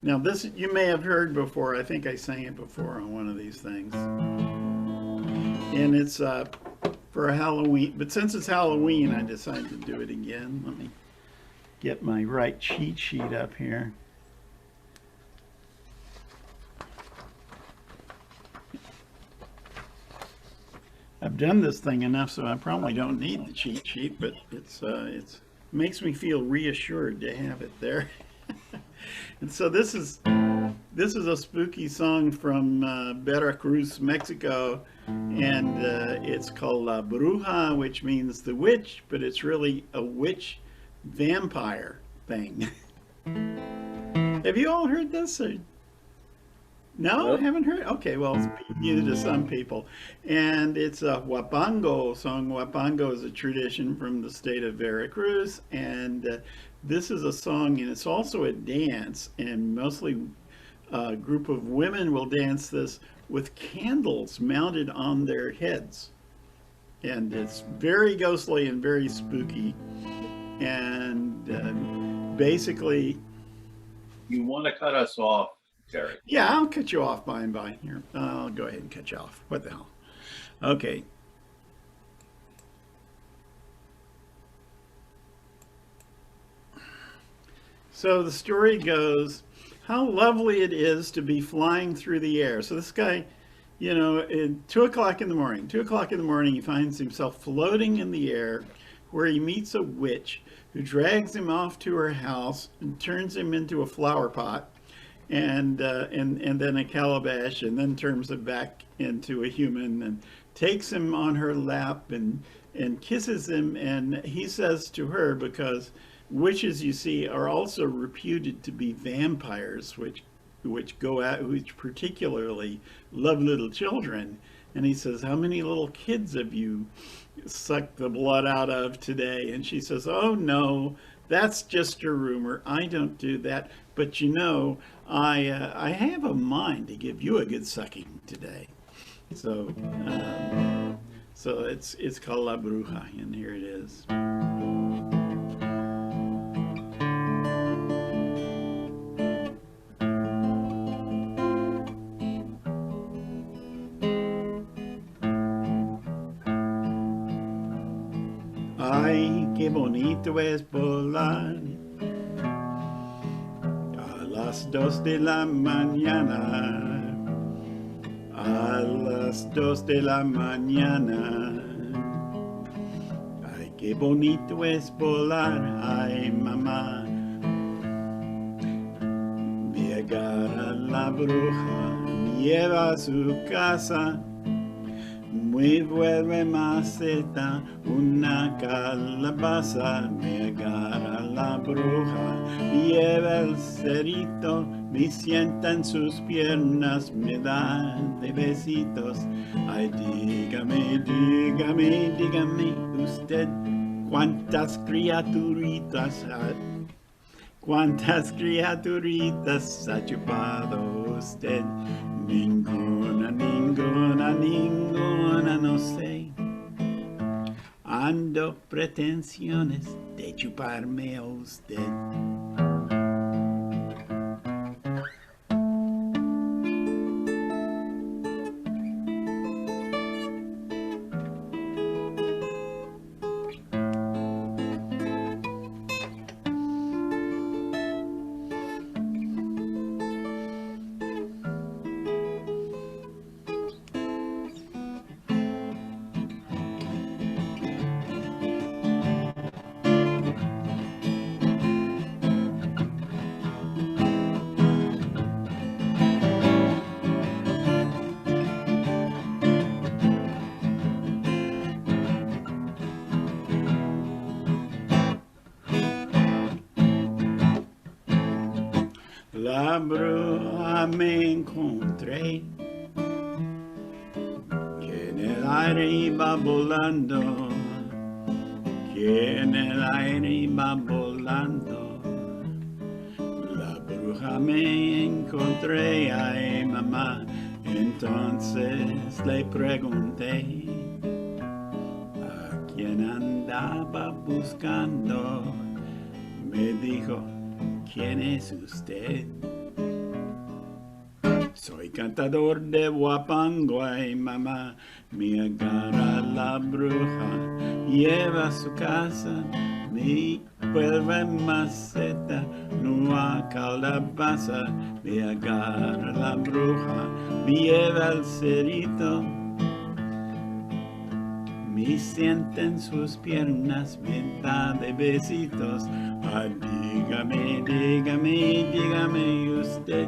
Now this you may have heard before. I think I sang it before on one of these things. And it's for Halloween. But since it's Halloween, I decided to do it again. Let me get my right cheat sheet up here. I've done this thing enough, so I probably don't need the cheat sheet, but it makes me feel reassured to have it there. And so this is a spooky song from Veracruz, Mexico, and it's called La Bruja, which means the witch, but it's really a witch vampire thing. Have you all heard this? Or no, Nope. haven't heard. Okay, well, it's new to some people, and it's a huapango song. Huapango is a tradition from the state of Veracruz, and this is a song, and it's also a dance, and mostly a group of women will dance this with candles mounted on their heads, and it's very ghostly and very spooky, and basically, You want to cut us off, Terry. yeah, I'll cut you off by and by. Here, I'll go ahead and cut you off. What the hell? Okay. So the story goes, how lovely it is to be flying through the air. So this guy, at 2 o'clock in the morning, 2 o'clock in the morning, he finds himself floating in the air where he meets a witch who drags him off to her house and turns him into a flower pot and then a calabash, and then turns him back into a human and takes him on her lap and kisses him. And he says to her, because witches, you see, are also reputed to be vampires, which go out, which particularly love little children. And he says, how many little kids have you sucked the blood out of today? And she says, oh no, that's just a rumor. I don't do that. But I have a mind to give you a good sucking today. So so it's called La Bruja, and here it is. Ay, qué bonito es volar a las 2 de la mañana, a las 2 de la mañana. Ay, qué bonito es volar, ay mamá. Me agarra la bruja, me lleva a su casa. Me vuelve maceta, una calabaza, me agarra la bruja, me lleva el cerito, me sienta en sus piernas, me da de besitos. Ay, dígame, dígame, dígame usted, cuántas criaturitas ha chupado usted. Ninguna, ninguna, ninguna, no sé. Ando pretensiones de chuparme a usted. La bruja me encontré, que en el aire iba volando, que en el aire iba volando. La bruja me encontré, ay mamá, entonces le pregunté a quién andaba buscando. Me dijo, ¿quién es usted? Soy cantador de Huapango, ay mamá, me agarra la bruja, lleva a su casa, me vuelve maceta, no calabaza, me agarra la bruja, me lleva al cerito, me sienta en sus piernas, me da de besitos, ah, dígame, dígame, dígame usted,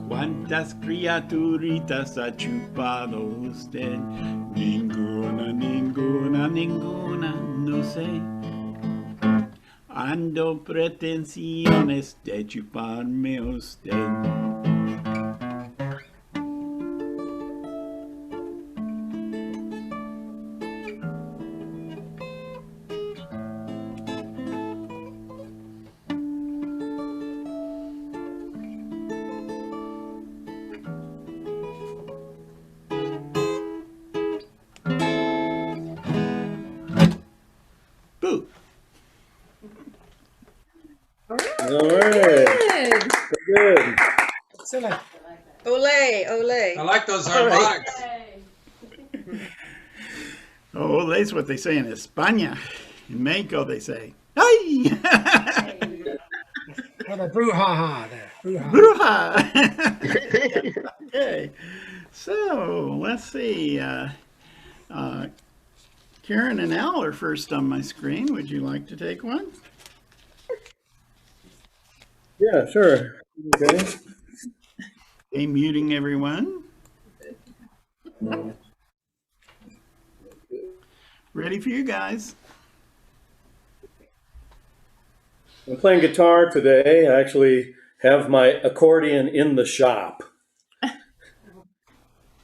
¿cuántas criaturitas ha chupado usted? Ninguna, ninguna, ninguna, no sé. Ando pretensiones de chuparme usted. Boo! All right. Good. Good. Excellent. Ole, ole. I like those All right. harmonics. Oh, that's what they say in España. In Mexico, they say, "Ay, What a brouhaha there. Brouhaha. bruja." Okay, so let's see. Karen and Al are first on my screen. Would you like to take one? Yeah, sure. Okay. Okay, muting everyone. Ready for you guys. I'm playing guitar today. I actually have my accordion in the shop. I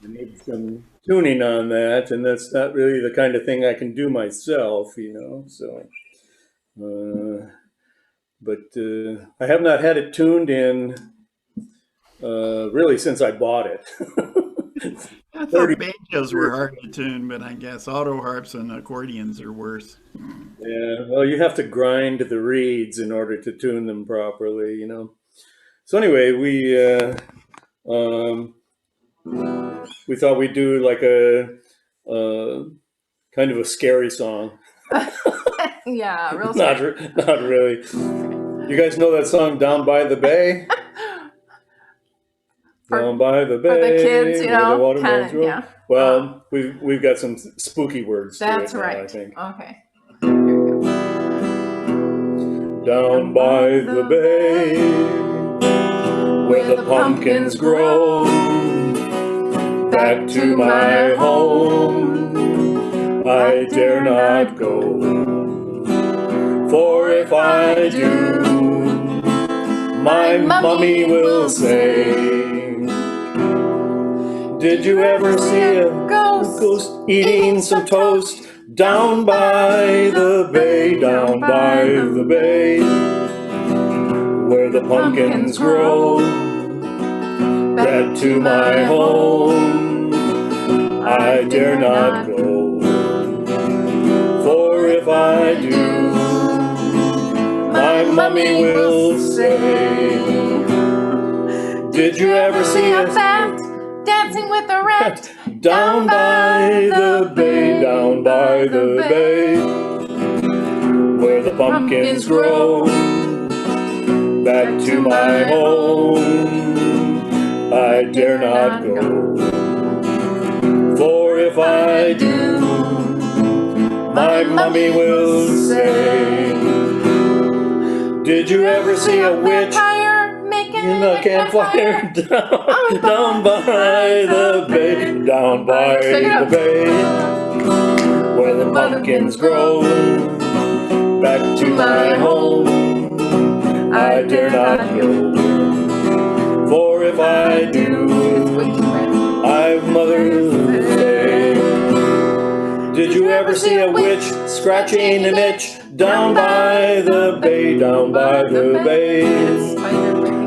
need some tuning on that, and that's not really the kind of thing I can do myself, you know. So, but I have not had it tuned in really since I bought it. I thought 30 banjos were hard to tune, but I guess auto harps and accordions are worse. Yeah, well, you have to grind the reeds in order to tune them properly, you know. So anyway, we thought we'd do like a kind of a scary song. Yeah, real Not, sweet. not really. You guys know that song "Down by the Bay"? Down by the bay, For the kids, you where the know, watermelons kind of, grow. yeah. Well, we've got some spooky words. to That's it now, I right. think. Okay. Down by the bay, where the pumpkins grow, back to my home I dare not go. For if I do, my mummy will say, did you ever see a ghost eating some toast? Down by the bay, down by the bay, where the pumpkins grow, back to my home I dare not go. For if I do, my mummy will say, did you ever see a bat dancing with a rat? down by the bay, down by the bay, where the pumpkins grow, back to my home I dare not go. For if I do, my mummy will say, did you ever see a witch in a campfire down by the bay, down by the bay, where the pumpkins grow, back to my home I dare not go. For if I do, I've mother say, did you ever see a witch scratching an itch down by the bay, down by the bay?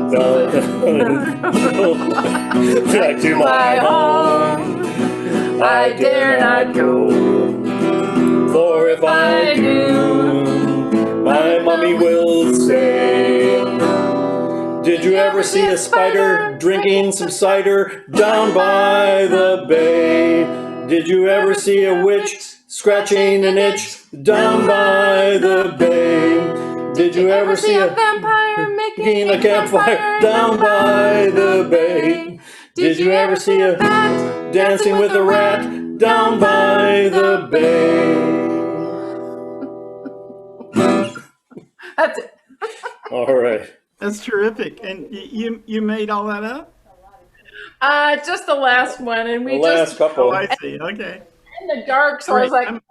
Down back to my home I dare not go. For if I do, my mummy will say, did you ever ever see a spider drinking some cider down by the bay? Did you ever see a witch scratching an itch down by the bay? Did you ever see a vampire making a campfire down by the bay? Did you ever see a bat dancing with a rat down by the bay? That's it. All right. That's terrific. And you made all that up? Just the last one, and we The last just couple. Oh, I see. Okay. in the dark, so All I was right, like,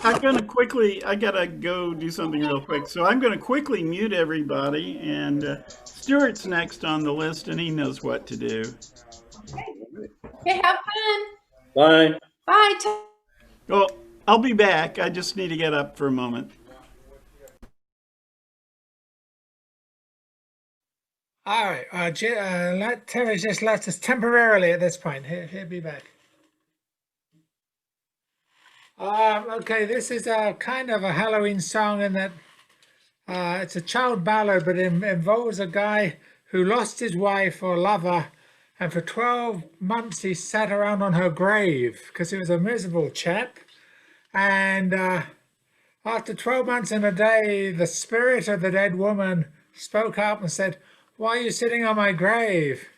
I'm going to quickly, I got to go do something real quick. So I'm going to quickly mute everybody. And Stuart's next on the list, and he knows what to do. okay, have fun. Bye. Bye. Well, I'll be back. I just need to get up for a moment. All right. Terry just left us temporarily at this point. He'll be back. Okay, this is a kind of a Halloween song in that it's a child ballad, but it involves a guy who lost his wife or lover, and for 12 months he sat around on her grave because he was a miserable chap. And after 12 months and a day, the spirit of the dead woman spoke up and said, "Why are you sitting on my grave?"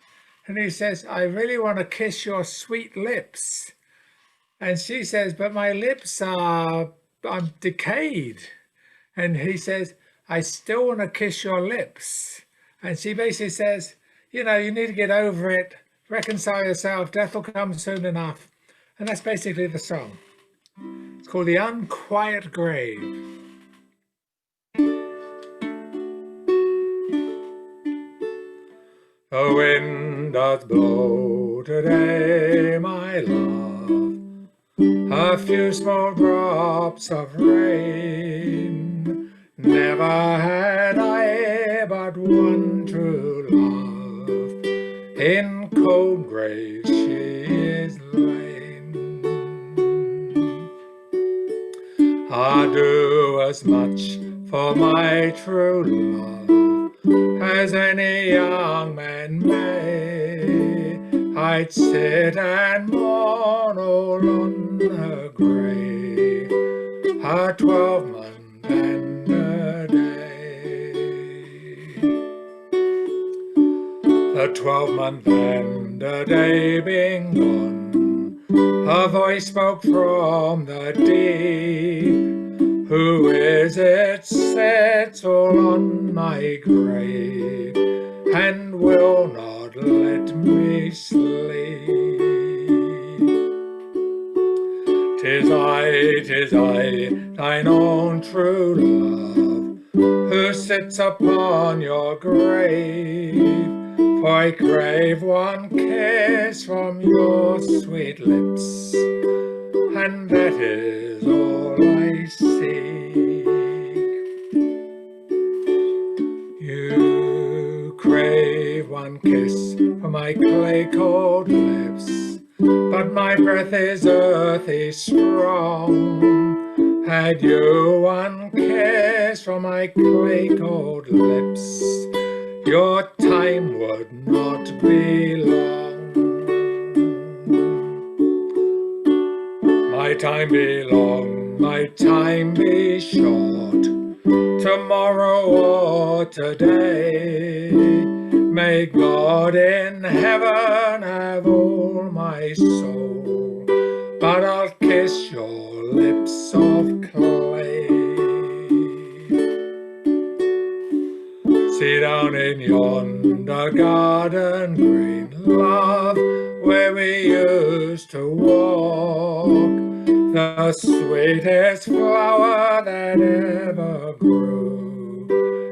And he says, "I really want to kiss your sweet lips." And she says, "But my lips I'm decayed." And he says, "I still want to kiss your lips." And she basically says, you know, you need to get over it, reconcile yourself, death will come soon enough. And that's basically the song. It's called The Unquiet Grave. The wind doth blow today, my love, a few small drops of rain. Never had I but one true love, in cold graves she is lain. I'd do as much for my true love as any young man may. I'd sit and mourn all on her grave, her 12-month and a day. The 12-month and a day being gone, her voice spoke from the deep. Who is it sits all on my grave and will not let me sleep? 'Tis I, thine own true love, who sits upon your grave. For I crave one kiss from your sweet lips, and that is all I seek. You crave one kiss from my clay-cold lips, but my breath is earthy strong. Had you one kiss from my clay-cold lips, your time would not be long. My time be long, my time be short, tomorrow or today. May God in heaven have all my soul, but I'll kiss your lips of clay. See down in yonder garden green, love, where we used to walk, the sweetest flower that ever grew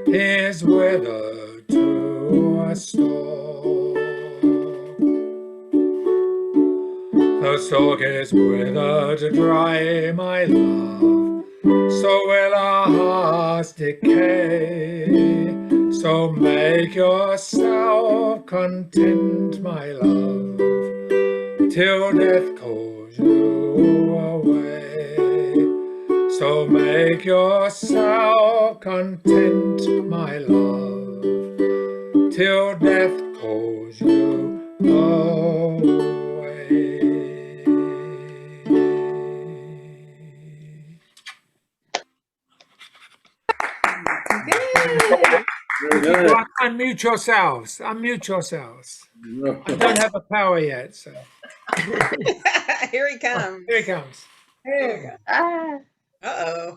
is withered to a stalk. The stalk is withered dry, my love, so will our hearts decay. So make yourself content, my love, till death calls you away. So make yourself content, my love, till death calls you away. Good. Very good. Well, unmute yourselves. Unmute yourselves. I don't have the power yet, so Here he comes. here it comes. Here he comes. Ah, Uh-oh.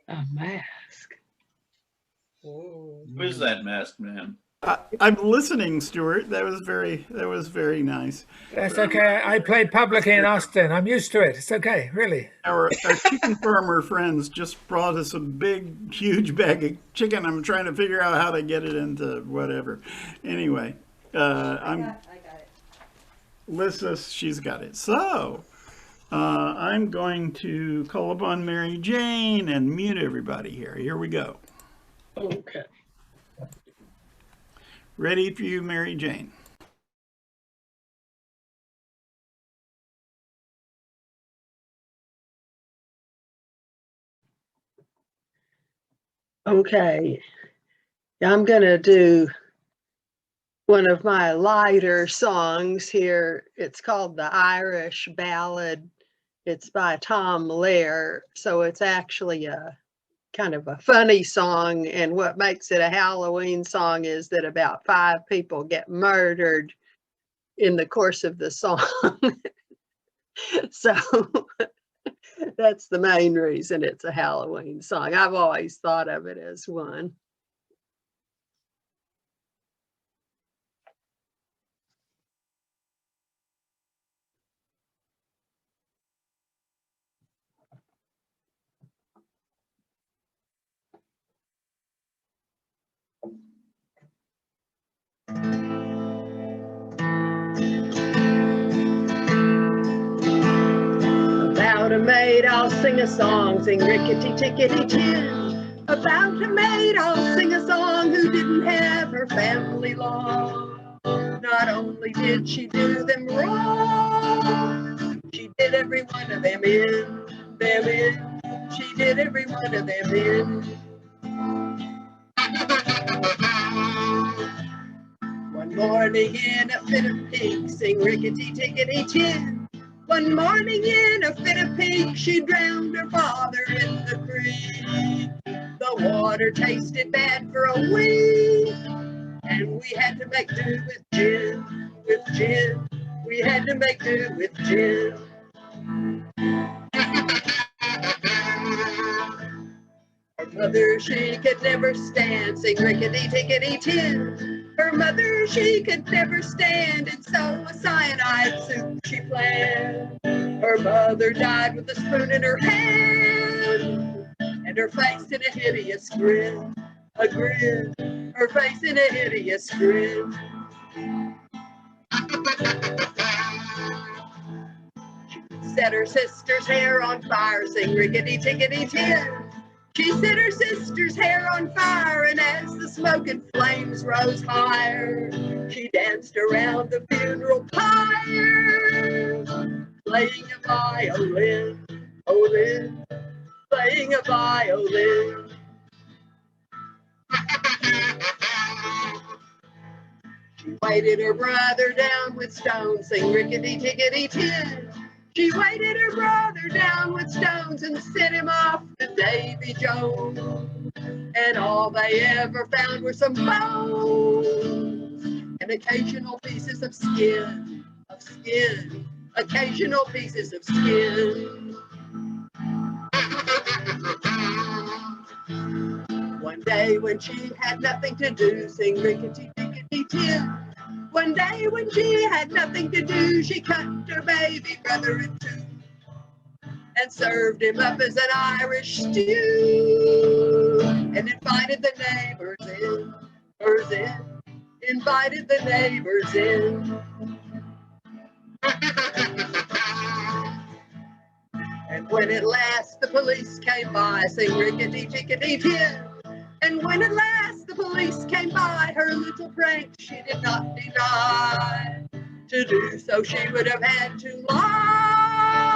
a mask. Ooh. Who is that masked man? I'm listening, Stuart. That was very nice. That's okay. I played publicly in Austin. I'm used to it. It's okay, really. Our chicken farmer friends just brought us a big, huge bag of chicken. I'm trying to figure out how to get it into whatever. Anyway, I got it. Lissa, she's got it. So, I'm going to call upon Mary Jane and mute everybody here. Here we go. Okay. Ready for you, Mary Jane. Okay. I'm going to do one of my lighter songs here. It's called the Irish Ballad. It's by Tom Lehrer. So it's actually a kind of a funny song. And what makes it a Halloween song is that about 5 people get murdered in the course of the song. So that's the main reason it's a Halloween song. I've always thought of it as one. About a maid, I'll sing a song, sing rickety tickety tin. About a maid, I'll sing a song who didn't have her family long. Not only did she do them wrong, she did every one of them in. She did every one of them in. One morning in a fit of pique, sing rickety tickety tin. One morning in a fit of pique, she drowned her father in the creek. The water tasted bad for a week, and we had to make do with gin, We had to make do with gin. Her mother, she could never stand, sing rickety tickety tin. Her mother, she could never stand, and so a cyanide soup she planned. Her mother died with a spoon in her hand, and her face in a hideous grin, her face in a hideous grin. She set her sister's hair on fire, sing rickety tickety tin. She set her sister's hair on fire, and as the smoke and flames rose higher, she danced around the funeral pyre, playing a violin, playing a violin. She weighted her brother down with stones, sing rickety tickety tin. She weighted her brother down with stones and sent him off to Davy Jones. And all they ever found were some bones and occasional pieces of skin, occasional pieces of skin. One day when she had nothing to do, sing rickety tickety tin. One day when she had nothing to do, she cut her baby brother in two and served him up as an Irish stew, and invited the neighbors in, invited the neighbors in. And when at last the police came by, sing rickety tickety tin. And when at last the police came by, her little prank she did not deny. To do so she would have had to lie,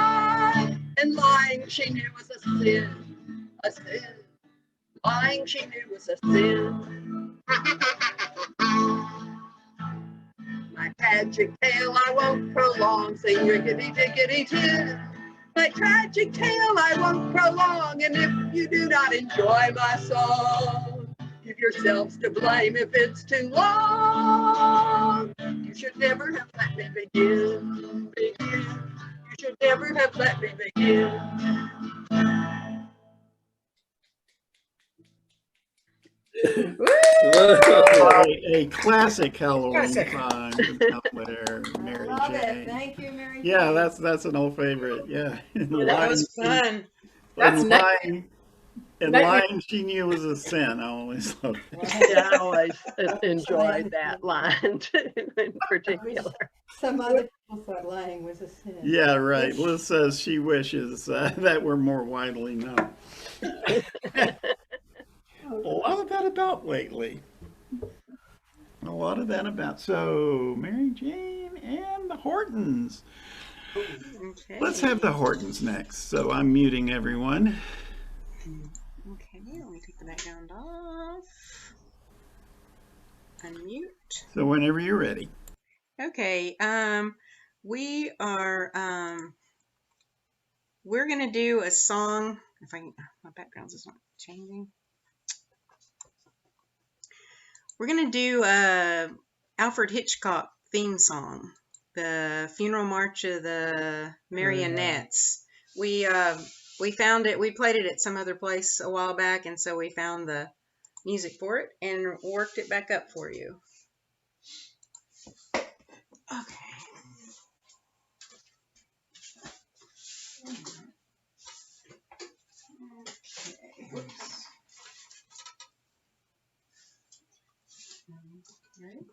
and lying she knew was a sin, Lying she knew was a sin. My tragic tale I won't prolong, sing rickety dickety tin. My tragic tale I won't prolong, and if you do not enjoy my song, give yourselves to blame if it's too long. You should never have let me begin. You should never have let me begin. A classic Halloween Classic. song from out there, Mary Love Jane. it. Thank you, Mary. Yeah, Jane. that's an old favorite. Yeah. That was fun. That's nice. And Nice. lying she knew was a sin. I always loved it. Yeah, I always enjoyed that line too, in particular. Some other people thought lying was a sin. Yeah, right. Liz says she wishes that were more widely known. A lot of that about lately. A lot of that about. So, Mary Jane and the Hortons. Okay. Let's have the Hortons next. So I'm muting everyone. Okay, let me take the background off. Unmute. So whenever you're ready. Okay, we are we're gonna do a song. If I my background's is not changing. We're gonna do a Alfred Hitchcock theme song, the Funeral March of the Marionettes. We found it. We played it at some other place a while back, and so we found the music for it and worked it back up for you. Okay. Whoops. Ready?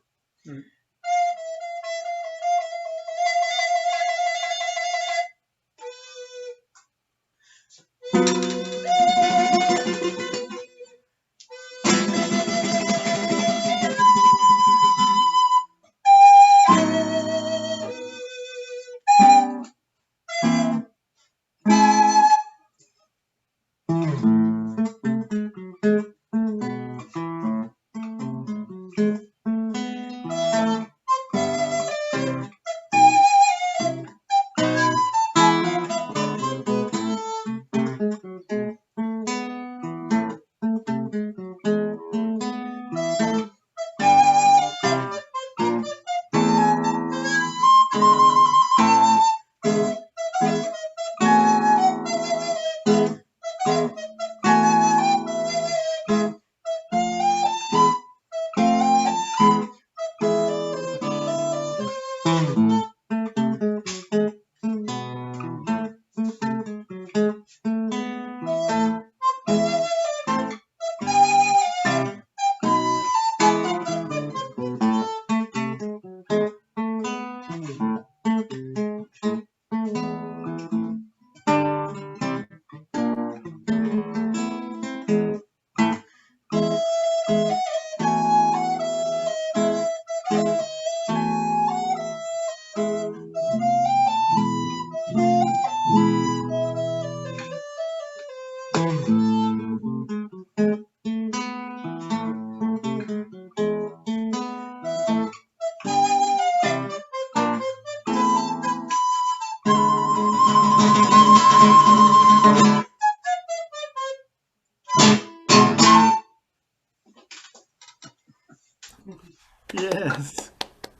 Yes,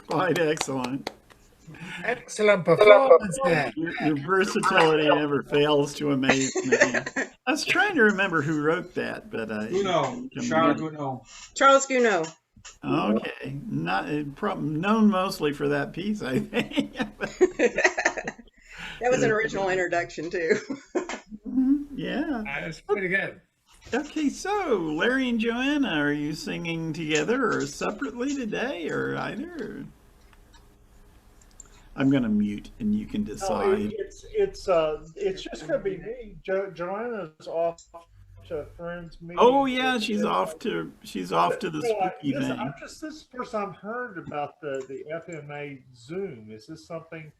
quite excellent. Excellent performance there. Your versatility never fails to amaze me. I was trying to remember who wrote that, but I. Gounod, Charles Gounod. Charles Gounod. Okay, not known mostly for that piece, I think. That was an original introduction too. Yeah. That's pretty good. Okay, so Larry and Joanna, are you singing together or separately today, or either? I'm gonna mute, and you can decide. It's just gonna be me. Joanna's off to friends meeting. Oh yeah, she's off to the spooky this thing. is the first I've heard about the FMA Zoom. Is this something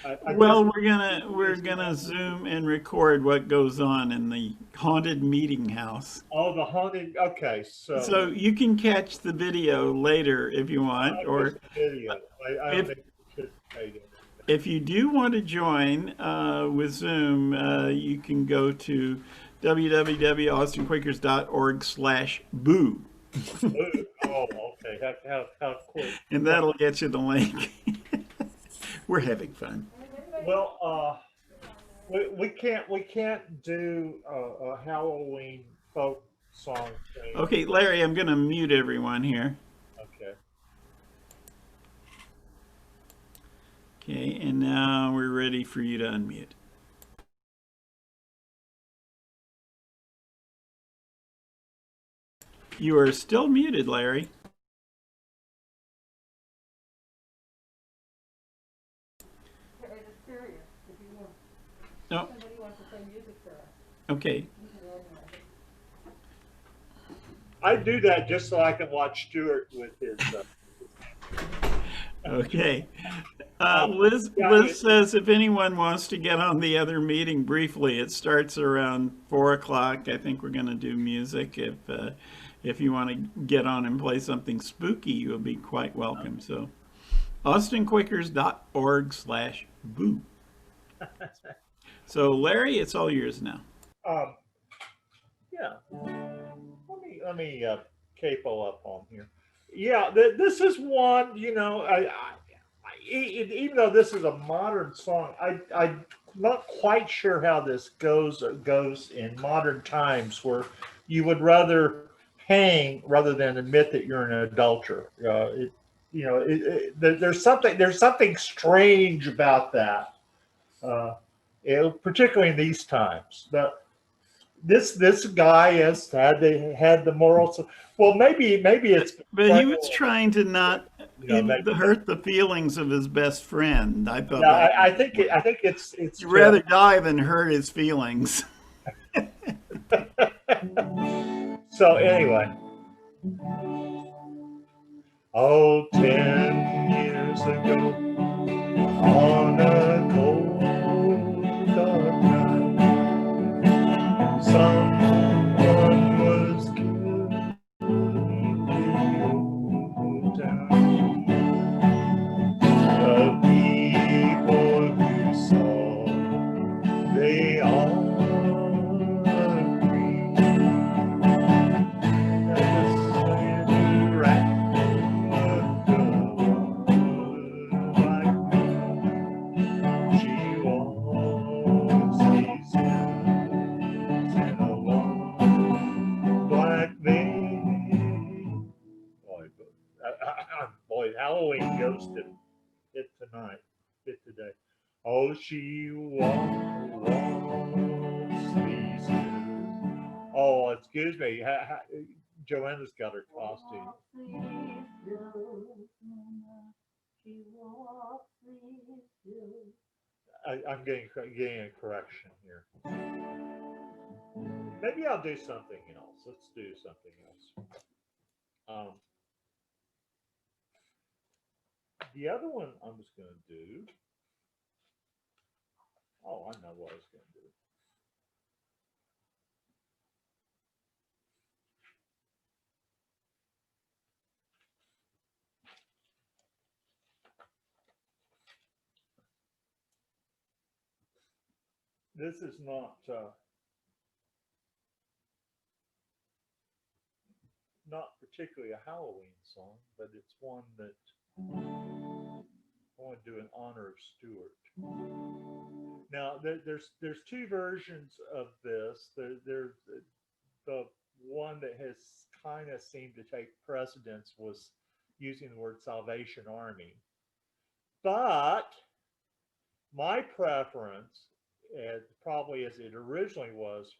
I Well, guess we're gonna zoom and record what goes on in the haunted meeting house. oh, the haunted. Okay, So you can catch the video later if you want, I or missed the video. I don't if think we participated in it. if you do want to join with Zoom, you can go to www.austinquakers.org/boo, Ooh, oh, okay. How quick? and that'll get you the link. We're having fun. Well, we can't do a Halloween folk song thing. Okay, Larry, I'm going to mute everyone here. Okay. Okay, and now we're ready for you to unmute. You are still muted, Larry. No. Okay. I do that just so I can watch Stuart with his. Okay. Liz says if anyone wants to get on the other meeting briefly, it starts around 4 o'clock. I think we're going to do music. If you want to get on and play something spooky, you'll be quite welcome. So, austinquakers.org/boo. So, Larry, it's all yours now. Yeah. Let me capo up on here. Yeah, this is one. You know, even though this is a modern song, I'm not quite sure how this goes in modern times, where you would rather hang rather than admit that you're an adulterer. There's something strange about that. Particularly in these times. This guy has had the morals. Well, maybe it's. But he was trying to not hurt the feelings of his best friend. I thought. Yeah, I think it's. You'd rather die than hurt his feelings. So anyway. Oh, 10 years ago, on a cold dark night, someone was killed in the old town. The people who saw, they all agreed that the same rat boy, Halloween ghosted it tonight, it today. Oh, she walks these hills. Oh, excuse me. Joanna's got her costume. I'm getting a correction here. Maybe I'll do something else. Let's do something else. The other one I was going to do. Oh, I know what I was going to do. This is not particularly a Halloween song, but it's one that I want to do in honor of Stuart. Now, there's two versions of this. There's the one that has kind of seemed to take precedence was using the word Salvation Army. But my preference, probably as it originally was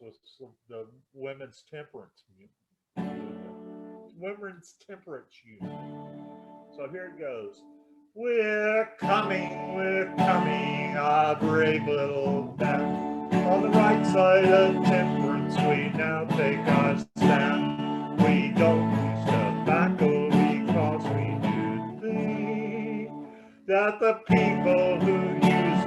the Women's Temperance Union. So here it goes. We're coming, our brave little band. On the right side of temperance, we now take our stand. We don't use tobacco because we do think that the people who use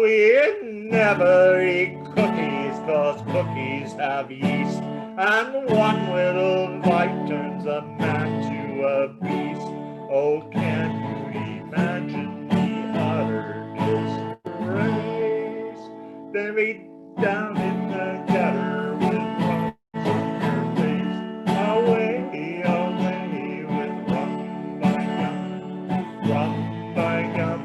we never eat cookies, 'cause cookies have yeast, and one little bite turns a man to a beast. Oh, can you imagine the utter disgrace? Buried down in the gutter with rocks on your face. Away, away with rum by gum, rum by gum,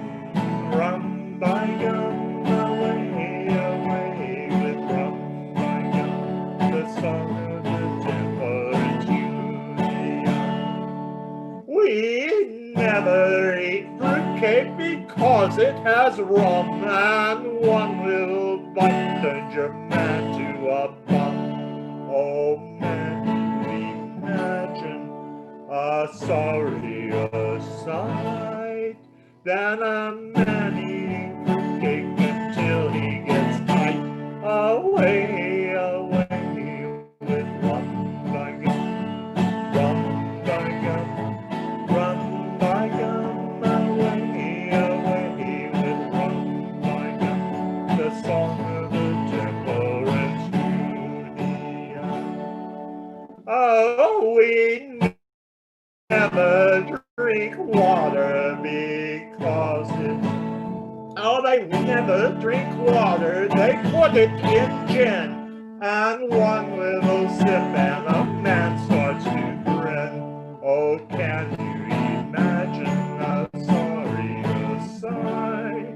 rum by gum. Away, away with rum by gum, the song of the temperance union. We never eat fruitcake because it has rum, and one little bite turns your man to a bum. Oh man, you imagine a sorrier sight than a man eating fruitcake until he gets tight. Away, away with rum by gum, rum by gum, rum by gum. Away, away with rum by gum, the song of the temperance union. Oh, we never drink water because it's, oh, they never drink water, they put it in gin. And one little sip and a man starts to grin. Oh, can you imagine a sorrier sight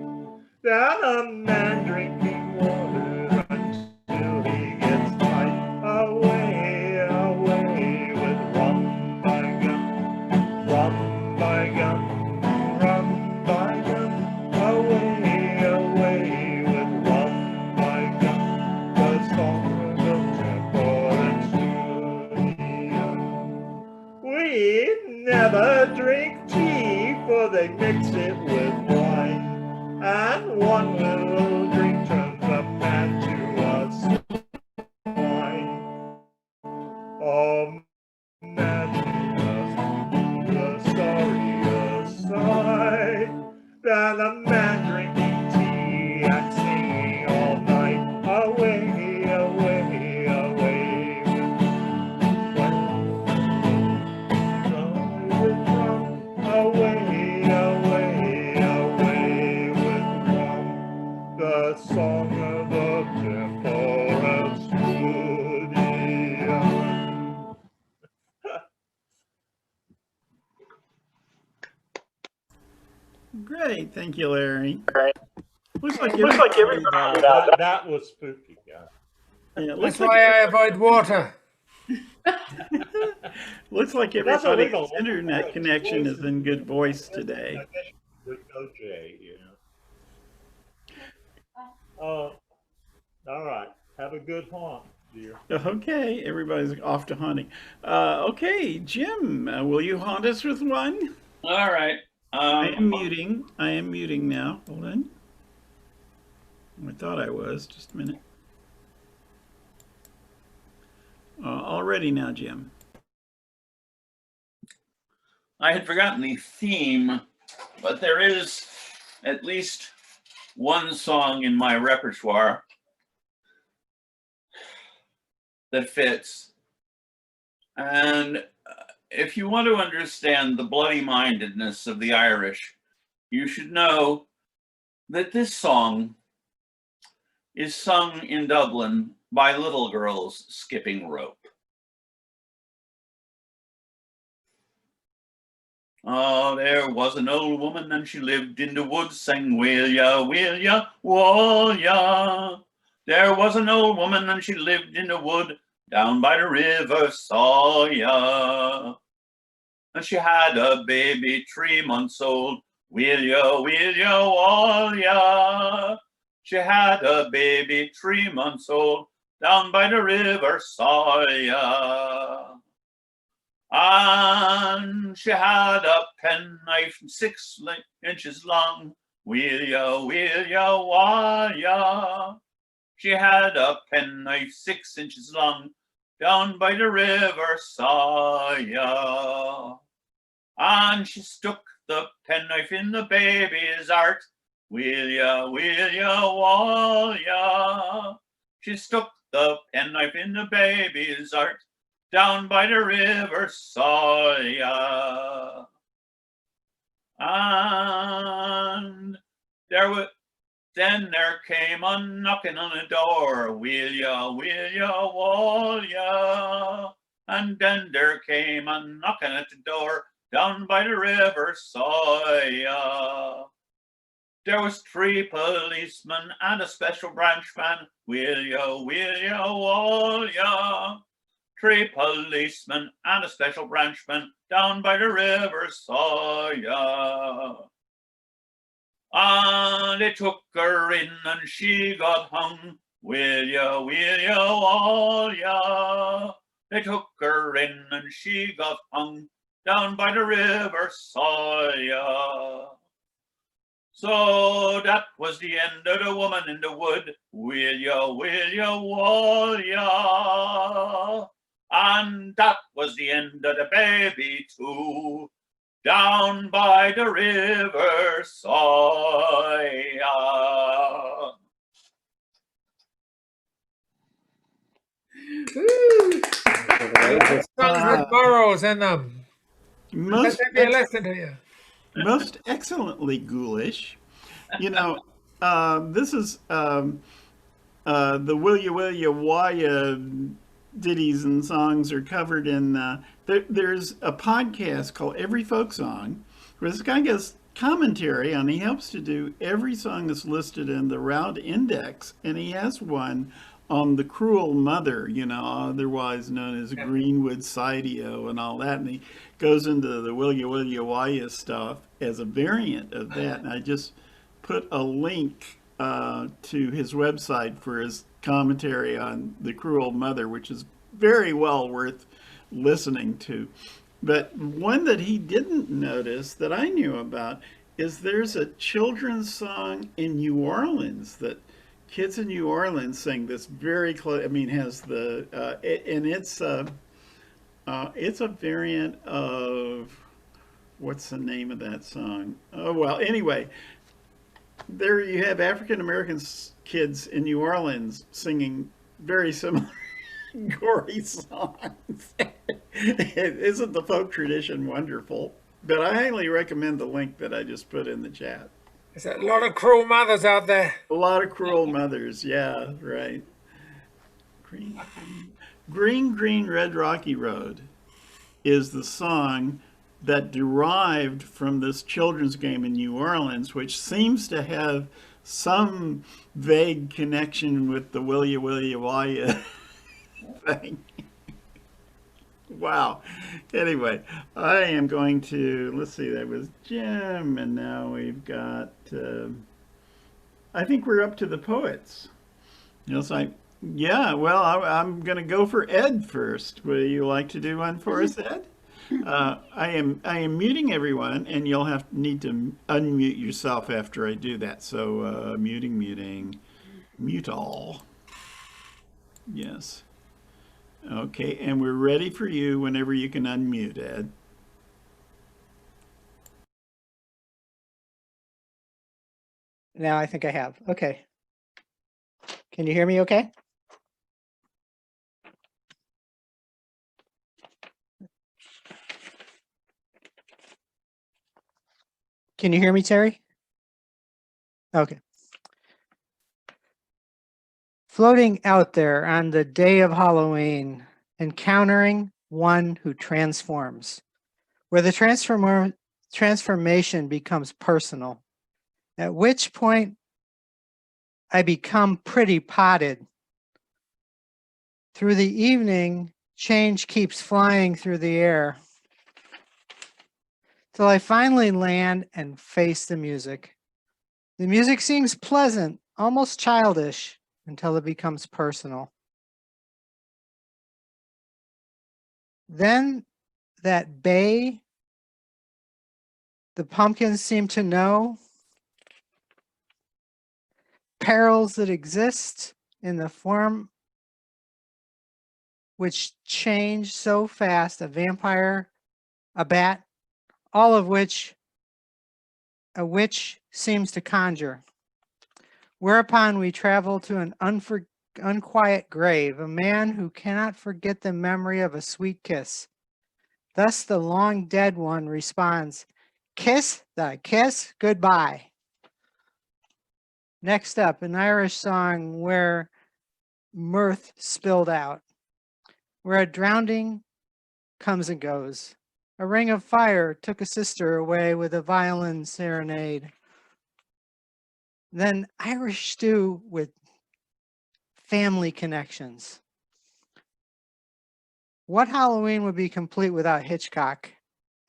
than a man drinking water until he gets tight? Away, away with rum by gum, rum by gum, rum by gum. Away, away with rum by gum, the song of the temperance union. We never drink tea, for they mix it with wine, and one little drink turns a man to a swine. Oh, imagine the sorrier sight than a man drinking tea and singing all night. Away, away, away with rum. Away, away, away with rum. The song of the temperance union. Great, thank you, Larry. Looks like Now, that was spooky, guys. yeah, That's looks why like I avoid water. looks like That's everybody's illegal. internet connection is in good voice today. With OJ, you know. All right. Have a good haunt, dear. Okay, everybody's off to hunting. Okay, Jim, will you haunt us with one? All right. I am muting. I am muting now. Hold on. I thought I was. Just a minute. All ready now, Jim. I had forgotten the theme, but there is at least one song in my repertoire that fits. And if you want to understand the bloody-mindedness of the Irish, you should know that this song is sung in Dublin by little girls skipping rope. Oh, there was an old woman and she lived in the woods, sang will ya, whoa ya. There was an old woman and she lived in the wood down by the river, saw ya. And she had a baby 3 months old, will ya, all ya. She had a baby 3 months old down by the river, saw ya. And she had a penknife 6 inches long, will ya, wah ya. She had a penknife 6 inches long down by the river, saw ya. And she stuck the penknife in the baby's heart will ya, wall ya? She stuck the penknife in the baby's heart, down by the river saw ya. And then there came a knocking on the door, will ya, wall ya? And then there came a knocking at the door, down by the river saw ya. There was 3 policemen and a special branchman, will ya, wall ya? 3 policemen and a special branchman, down by the river saw ya. And they took her in and she got hung, will ya, wall ya? They took her in and she got hung, down by the river saw ya. So that was the end of the woman in the wood, will ya, wall ya? And that was the end of the baby too, down by the river saw ya. Woo. Songs with morals in them. Let Most that be a lesson to you. most excellently ghoulish. You know, this is the Will Ya Why Ya ditties and songs are covered in. There's a podcast called Every Folk Song, where this guy gets commentary on. He helps to do every song that's listed in the Route Index, and he has one on the Cruel Mother, you know, otherwise known as Greenwood Sideo and all that. And he goes into the Will Ya Why Ya stuff as a variant of that. And I just put a link to his website for his commentary on the Cruel Mother, which is very well worth listening to. But one that he didn't notice that I knew about is there's a children's song in New Orleans that kids in New Orleans sing this very close. I mean, has the and it's a variant of what's the name of that song? Oh well, anyway, there you have African American kids in New Orleans singing very similar gory songs. Isn't the folk tradition wonderful? But I highly recommend the link that I just put in the chat. There's a lot of cruel mothers out there. A lot of cruel mothers, yeah, right. Green, Green, Red Rocky Road is the song that derived from this children's game in New Orleans, which seems to have some vague connection with the Will Ya, Why Ya thing. Wow. Anyway, I am going to, let's see, that was Jim, and now we've got, I think we're up to the poets. Yes, yeah, well, I'm going to go for Ed first. Would you like to do one for us, Ed? I am muting everyone, and you'll need to unmute yourself after I do that. So muting, mute all. Yes. Okay, and we're ready for you whenever you can unmute, Ed. Now I think I have. Okay. Can you hear me okay? Can you hear me, Terry? Okay. Floating out there on the day of Halloween, encountering one who transforms, where the transformation becomes personal, at which point I become pretty potted. Through the evening, change keeps flying through the air, till I finally land and face the music. The music seems pleasant, almost childish, until it becomes personal. Then that bay, the pumpkins seem to know, perils that exist in the form which change so fast, a vampire, a bat, all of which a witch seems to conjure. Whereupon we travel to an unquiet grave, a man who cannot forget the memory of a sweet kiss. Thus the long dead one responds, "Kiss the kiss goodbye." Next up, an Irish song where mirth spilled out, where a drowning comes and goes. A ring of fire took a sister away with a violin serenade. Then Irish stew with family connections. What Halloween would be complete without Hitchcock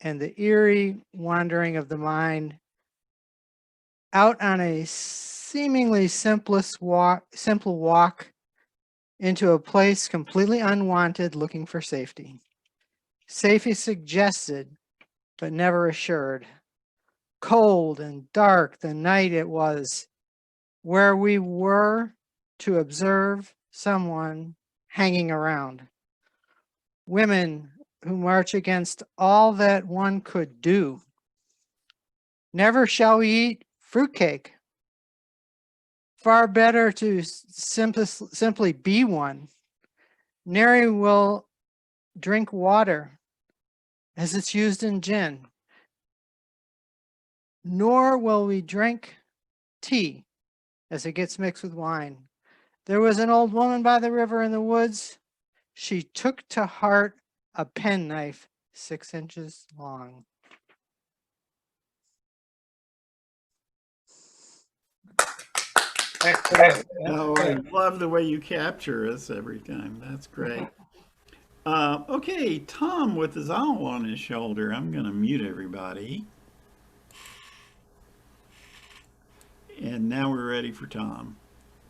and the eerie wandering of the mind out on a seemingly simple walk into a place completely unwanted, looking for safety. Safety suggested, but never assured. Cold and dark the night it was, where we were to observe someone hanging around. Women who march against all that one could do. Never shall we eat fruitcake. Far better to simply be one. Nary will drink water as it's used in gin. Nor will we drink tea as it gets mixed with wine. There was an old woman by the river in the woods. She took to heart a penknife 6 inches long. Excellent. Oh, I love the way you capture us every time. That's great. Okay, Tom with his owl on his shoulder. I'm going to mute everybody. And now we're ready for Tom.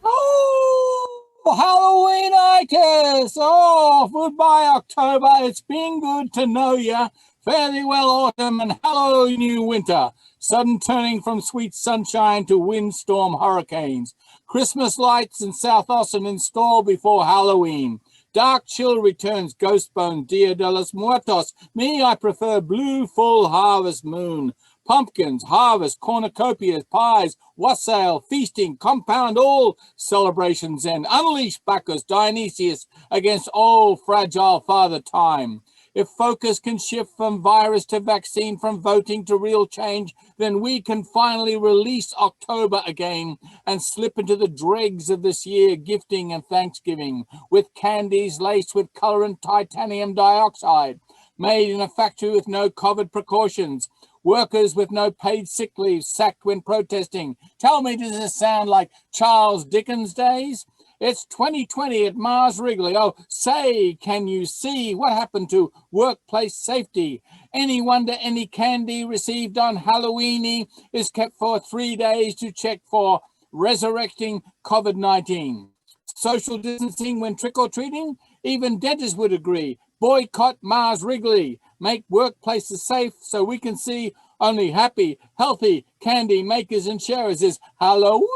Oh, Halloweenitis! Oh, goodbye, October. It's been good to know ya. Fare thee well, autumn, and hello, new winter. Sudden turning from sweet sunshine to windstorm hurricanes. Christmas lights in South Austin installed before Halloween. Dark chill returns, ghost bones, Dia de los Muertos. Me, I prefer blue full harvest moon. Pumpkins, harvest, cornucopias, pies, wassail, feasting, compound all celebrations and unleash Bacchus, Dionysius against all fragile Father Time. If focus can shift from virus to vaccine, from voting to real change, then we can finally release October again and slip into the dregs of this year, gifting and Thanksgiving, with candies laced with colorant titanium dioxide, made in a factory with no COVID precautions, workers with no paid sick leave sacked when protesting. Tell me, does this sound like Charles Dickens' days? It's 2020 at Mars Wrigley. Oh, say, can you see what happened to workplace safety? Any wonder any candy received on Halloweeny is kept for 3 days to check for resurrecting COVID-19. Social distancing when trick-or-treating? Even dentists would agree. Boycott Mars Wrigley. Make workplaces safe so we can see only happy, healthy candy makers and sharers is Halloween.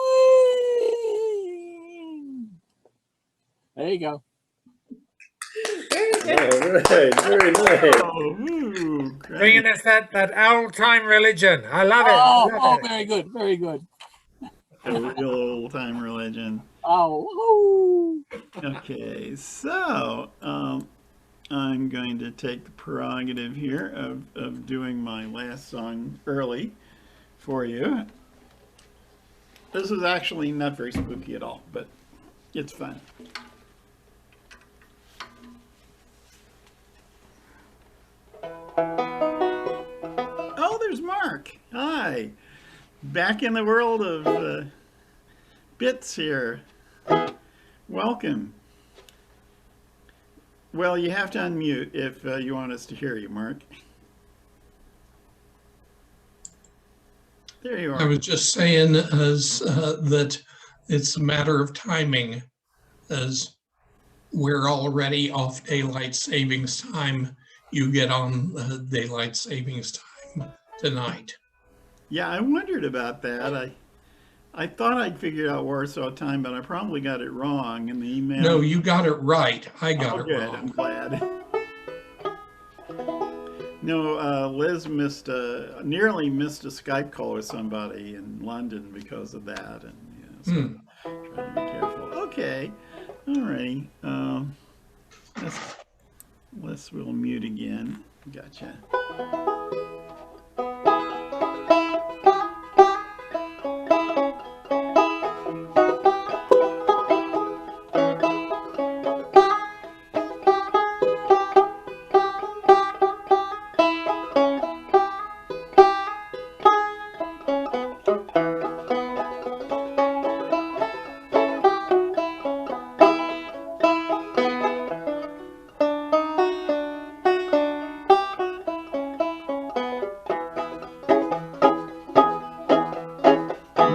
There you go. All right, very nice. Oh, ooh, great. Bringing us that old time religion. I love it. I love Oh, it. very good, very good. A real old time religion. Oh, Okay, so I'm going to take the prerogative here of doing my last song early for you. This is actually not very spooky at all, but it's fun. Oh, there's Mark. Hi. Back in the world of bits here. Welcome. Well, you have to unmute if you want us to hear you, Mark. There you I are. was just saying that it's a matter of timing, as we're already off daylight savings time. You get on daylight savings time tonight. Yeah, I wondered about that. I thought I'd figured out Warsaw time, but I probably got it wrong in the email. No, you got it right. I got Oh, it good. wrong. I'm glad. No, Liz nearly missed a Skype call with somebody in London because of that, and so try to be careful. Okay, all right. We'll mute again. Gotcha.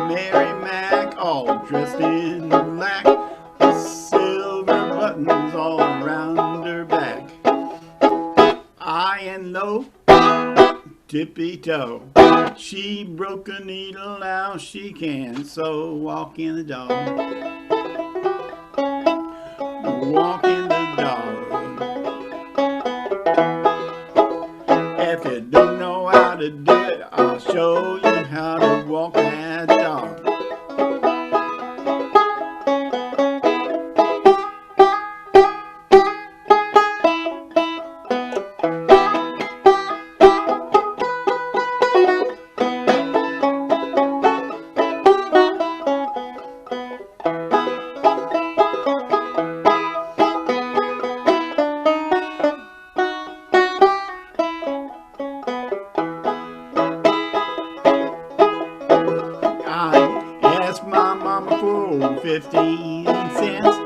Mary Mac, all dressed in black, silver buttons all around her back. High and low, tippy toe. She broke a needle, now she can sew. Walk in the dog. Walk in the dog. If you don't know how to do it, I'll show you how to walk that dog. I asked my mama for 15 cents.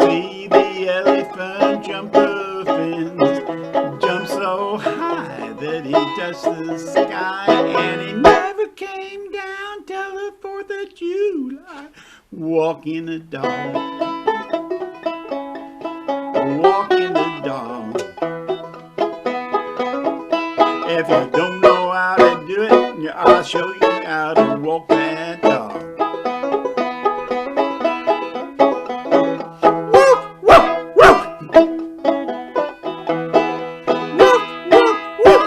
See the elephant jump the fence. Jumped so high that he touched the sky, and he never came down till the 4th of July. Walking the dog. Walking the dog. If you don't know how to do it, I'll show you how to walk that dog. Woof, woof, woof. Woof, woof, woof.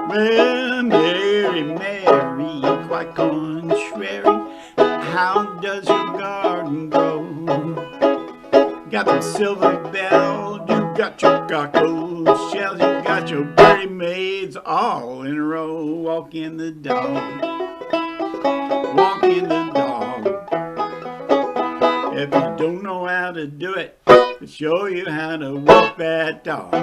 Well, Mary, Mary, quite contrary, how does your garden grow? Got the silver bell, you got your cockle shells, you got your pretty maids all in a row. Walk in the dog. Walk in the dog. If you don't know how to do it, I'll show you how to walk that dog.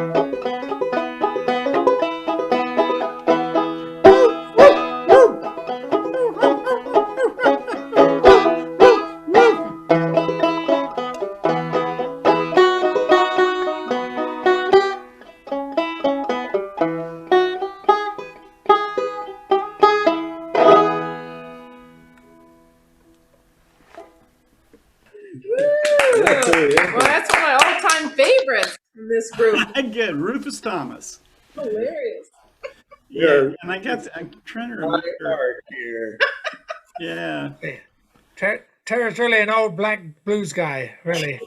Well, that's one of my all-time favorites in this group. Good, Rufus Thomas. Hilarious. Yeah, and I'm trying to remember. Here. Yeah. Tara's really an old black blues guy, really.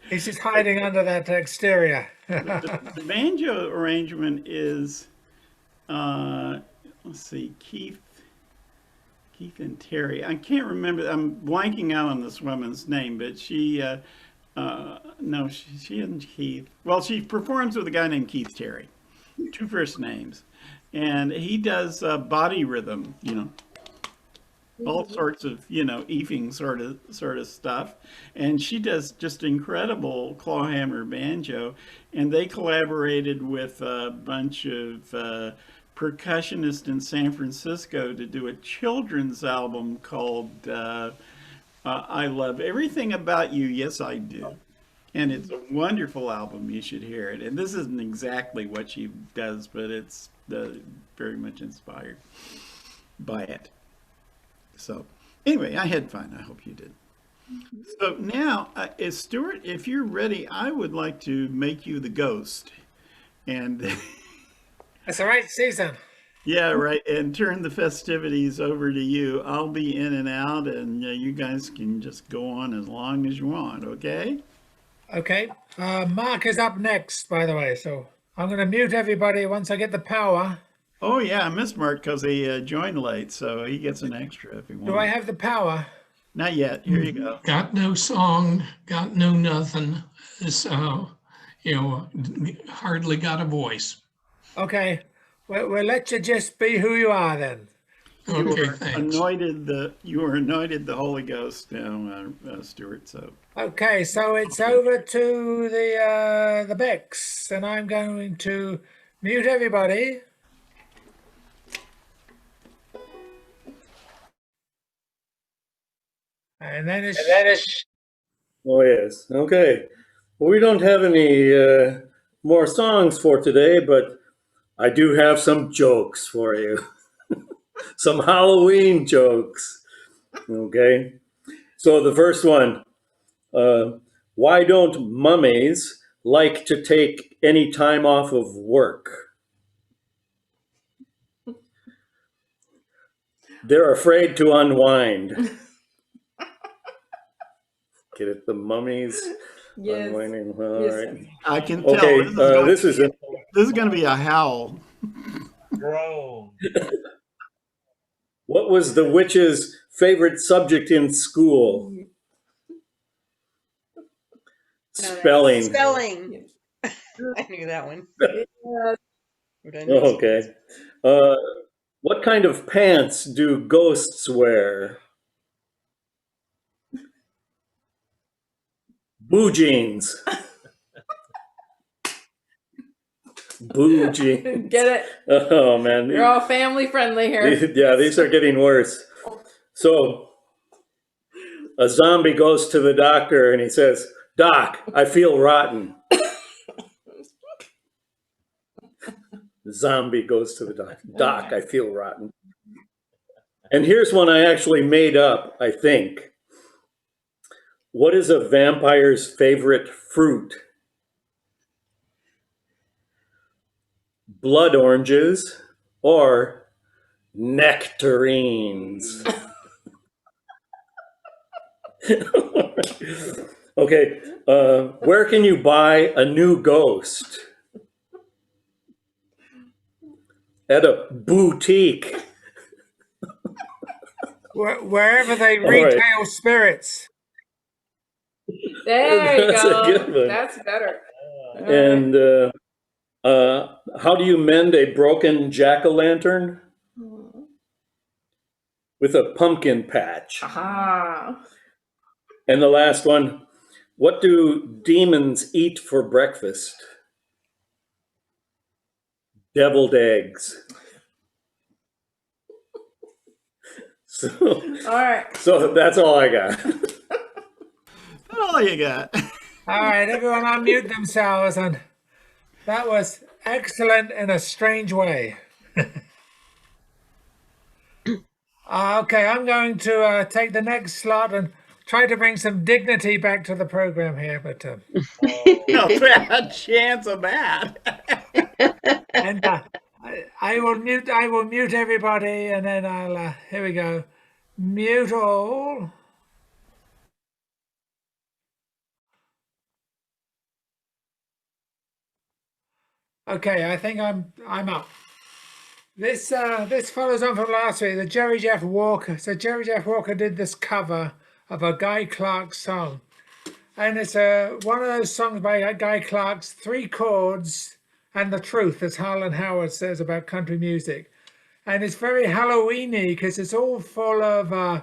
He's just hiding under that exterior. The banjo arrangement is, let's see, Keith and Terry. I can't remember. I'm blanking out on this woman's name, but she isn't Keith. Well, she performs with a guy named Keith Terry, 2 first names, and he does body rhythm, all sorts of, eefing sort of stuff. And she does just incredible clawhammer banjo. And they collaborated with a bunch of percussionists in San Francisco to do a children's album called I Love Everything About You, Yes I Do. And it's a wonderful album. You should hear it. And this isn't exactly what she does, but it's very much inspired by it. So anyway, I had fun. I hope you did. So now, Stuart, if you're ready, I would like to make you the ghost. And That's all right, Susan. yeah, right. And turn the festivities over to you. I'll be in and out, and you guys can just go on as long as you want, okay? Okay. Mark is up next, by the way. So I'm going to mute everybody once I get the power. Oh, yeah, I missed Mark because he joined late, so he gets an extra if he wants. Do I have the power? Not yet. Here you go. Got no song, got no nothing. So, hardly got a voice. Okay. We'll let you just be who you are then. Okay, thanks. You were anointed the Holy Ghost now, Stuart. So Okay, so it's over to the Becks, and I'm going to mute everybody. And then it's Oh, yes. Okay. Well, we don't have any more songs for today, but I do have some jokes for you. Some Halloween jokes. Okay. So the first one, why don't mummies like to take any time off of work? They're afraid to unwind. Get it? The mummies Yes. unwinding. All Yes. right. I can tell Okay. this is going to be a howl. Groan. What was the witch's favorite subject in school? Spelling. Spelling. I knew that one. Okay. What kind of pants do ghosts wear? Boo jeans. Boo jeans. Get it? Oh, man. You're all family friendly here. Yeah, these are getting worse. So a zombie goes to the doctor and he says, "Doc, I feel rotten." The zombie goes to the doctor. "Doc, I feel rotten." And here's one I actually made up, I think. What is a vampire's favorite fruit? Blood oranges or nectarines? Okay, where can you buy a new ghost? At a boutique. wherever they All right. retail spirits. There you That's a go. good one. That's better. And how do you mend a broken jack-o'-lantern? With a pumpkin patch. Aha. And the last one, what do demons eat for breakfast? Deviled eggs. So, All right. so that's all I got. That's all you got. All right, everyone unmute themselves, and that was excellent in a strange way. Okay, I'm going to take the next slot and try to bring some dignity back to the program here, but No bad chance of that. and I will mute everybody, and then I'll here we go, mute all. Okay, I think I'm up. This follows on from last week. The Jerry Jeff Walker. So Jerry Jeff Walker did this cover of a Guy Clark song, and it's one of those songs by Guy Clark's, 3 chords and the truth, as Harlan Howard says about country music, and it's very Halloweeny because it's all full of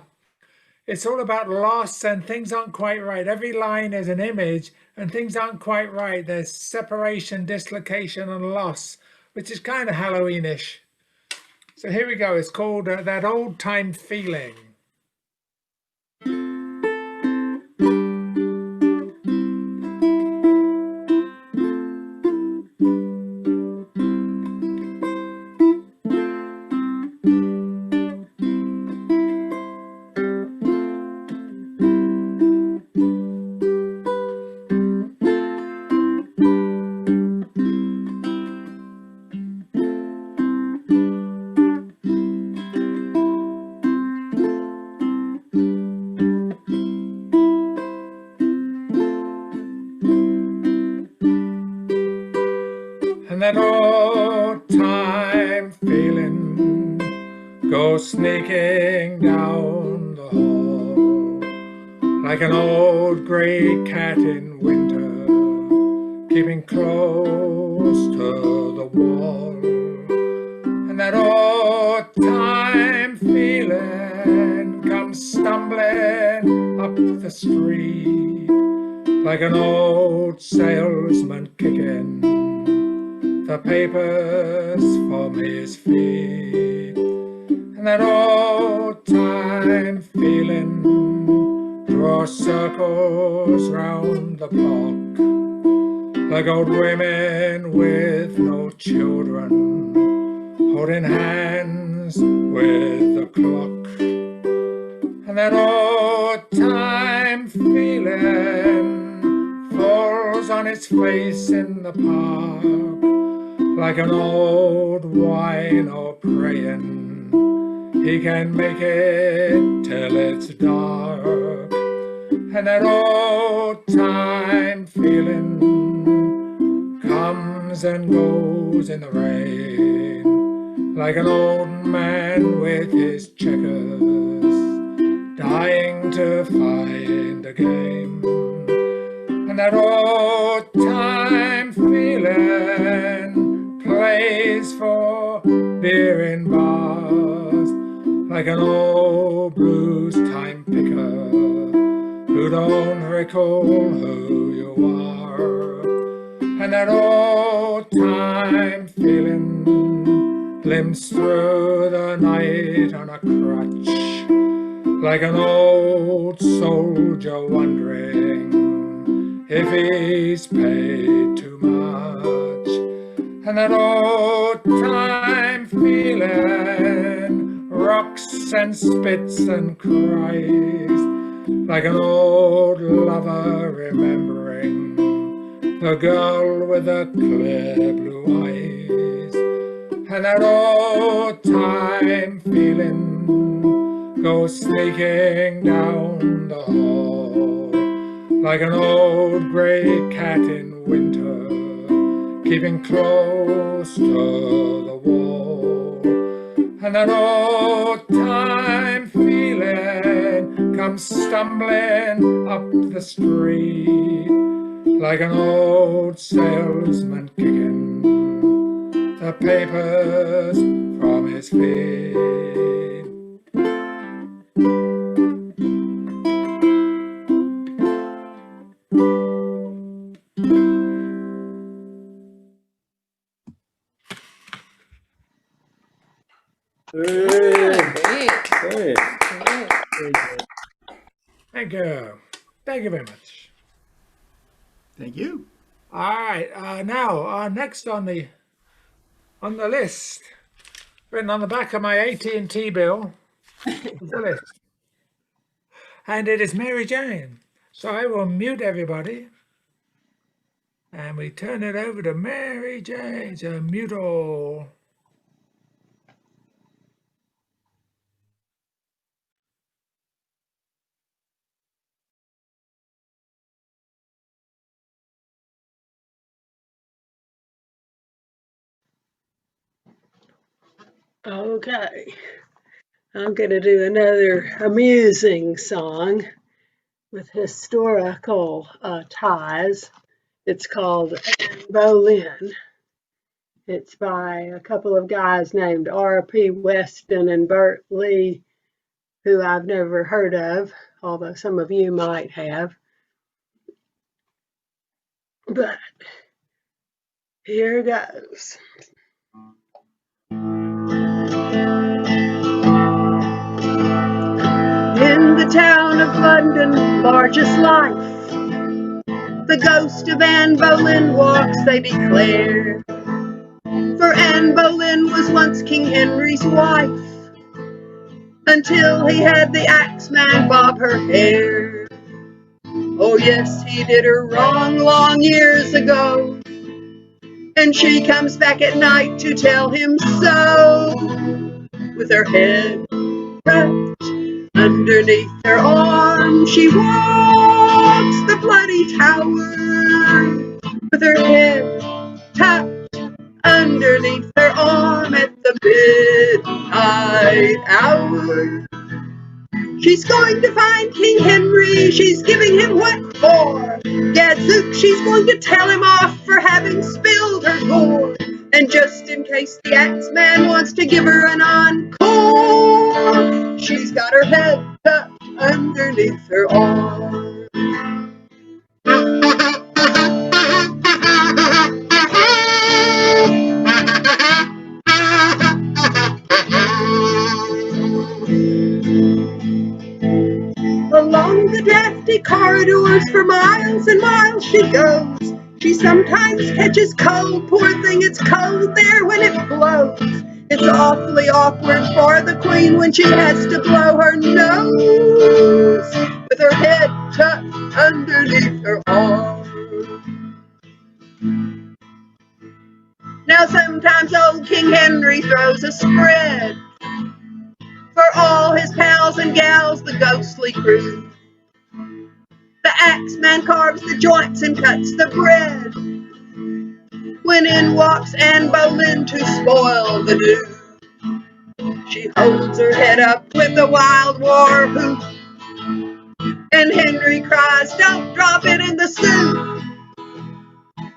it's all about loss and things aren't quite right. Every line is an image and things aren't quite right. There's separation, dislocation, and loss, which is kind of Halloweenish. So here we go. It's called That Old Time Feeling. and that old time feeling goes sneaking down the hall like an old gray cat in winter, keeping close to the wall. And that old time feeling comes stumbling up the street like an old salesman kicking the papers from his feet. And that old time feeling draws circles round the block like old women with no children holding hands with the clock. And that old time feeling falls on its face in the park like an old wino praying he can make it till it's dark. And that old time feeling comes and goes in the rain like an old man with his checkers dying to find a game. And that old time feeling plays for beer in bars like an old blues time picker who don't recall who you are. And that old time feeling limps through the night on a crutch like an old soldier wondering if he's paid too much. And that old time feeling rocks and spits and cries like an old lover remembering the girl with the clear blue eyes. And that old time feeling goes sneaking down the hall like an old gray cat in winter, keeping close to the wall. And that old time feeling comes stumbling up the street like an old salesman kicking the papers from his feet. Hey. Thank you. Thank you very much. Thank you. All right. Now, next on the list, written on the back of my AT&T bill, is the list, and it is Mary Jane. So I will mute everybody, and we turn it over to Mary Jane. So mute all. Okay, I'm going to do another amusing song with historical ties. It's called Anne Boleyn. It's by a couple of guys named R.P. Weston and Bert Lee, who I've never heard of, although some of you might have. But here goes. In the town of London, largest life, the ghost of Anne Boleyn walks, they declare. For Anne Boleyn was once King Henry's wife, until he had the axeman bob her hair. Oh yes, he did her wrong long years ago, and she comes back at night to tell him so. With her head tucked underneath her arm, she walks the bloody tower. With her head tucked underneath her arm at the midnight hour. She's going to find King Henry, she's giving him what for? Gadzooks, she's going to tell him off for having spilled her gore. And just in case the Axeman wants to give her an encore, she's got her head tucked underneath her arm. Along the drafty corridors for miles and miles she goes. She sometimes catches cold, poor thing, it's cold there when it blows. It's awfully awkward for the queen when she has to blow her nose with her head tucked underneath her arm. Now sometimes old King Henry throws a spread for all his pals and gals, the ghostly crew. The Axeman carves the joints and cuts the bread, when in walks Anne Boleyn to spoil the do. She holds her head up with a wild war whoop, and Henry cries, "Don't drop it in the soup."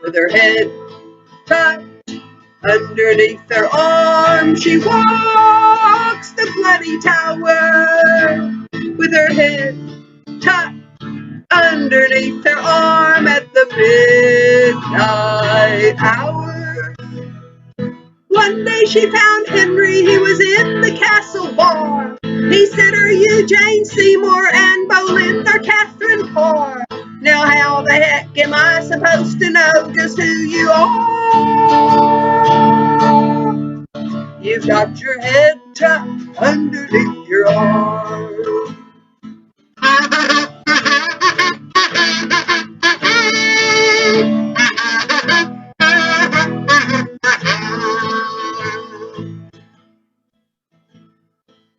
With her head tucked underneath her arm, she walks the bloody tower. With her head tucked underneath her arm at the midnight hour. One day she found Henry, he was in the castle bar. He said, "Are you Jane Seymour, Anne Boleyn, or Catherine Parr? Now how the heck am I supposed to know just who you are? You've got your head tucked underneath your arm."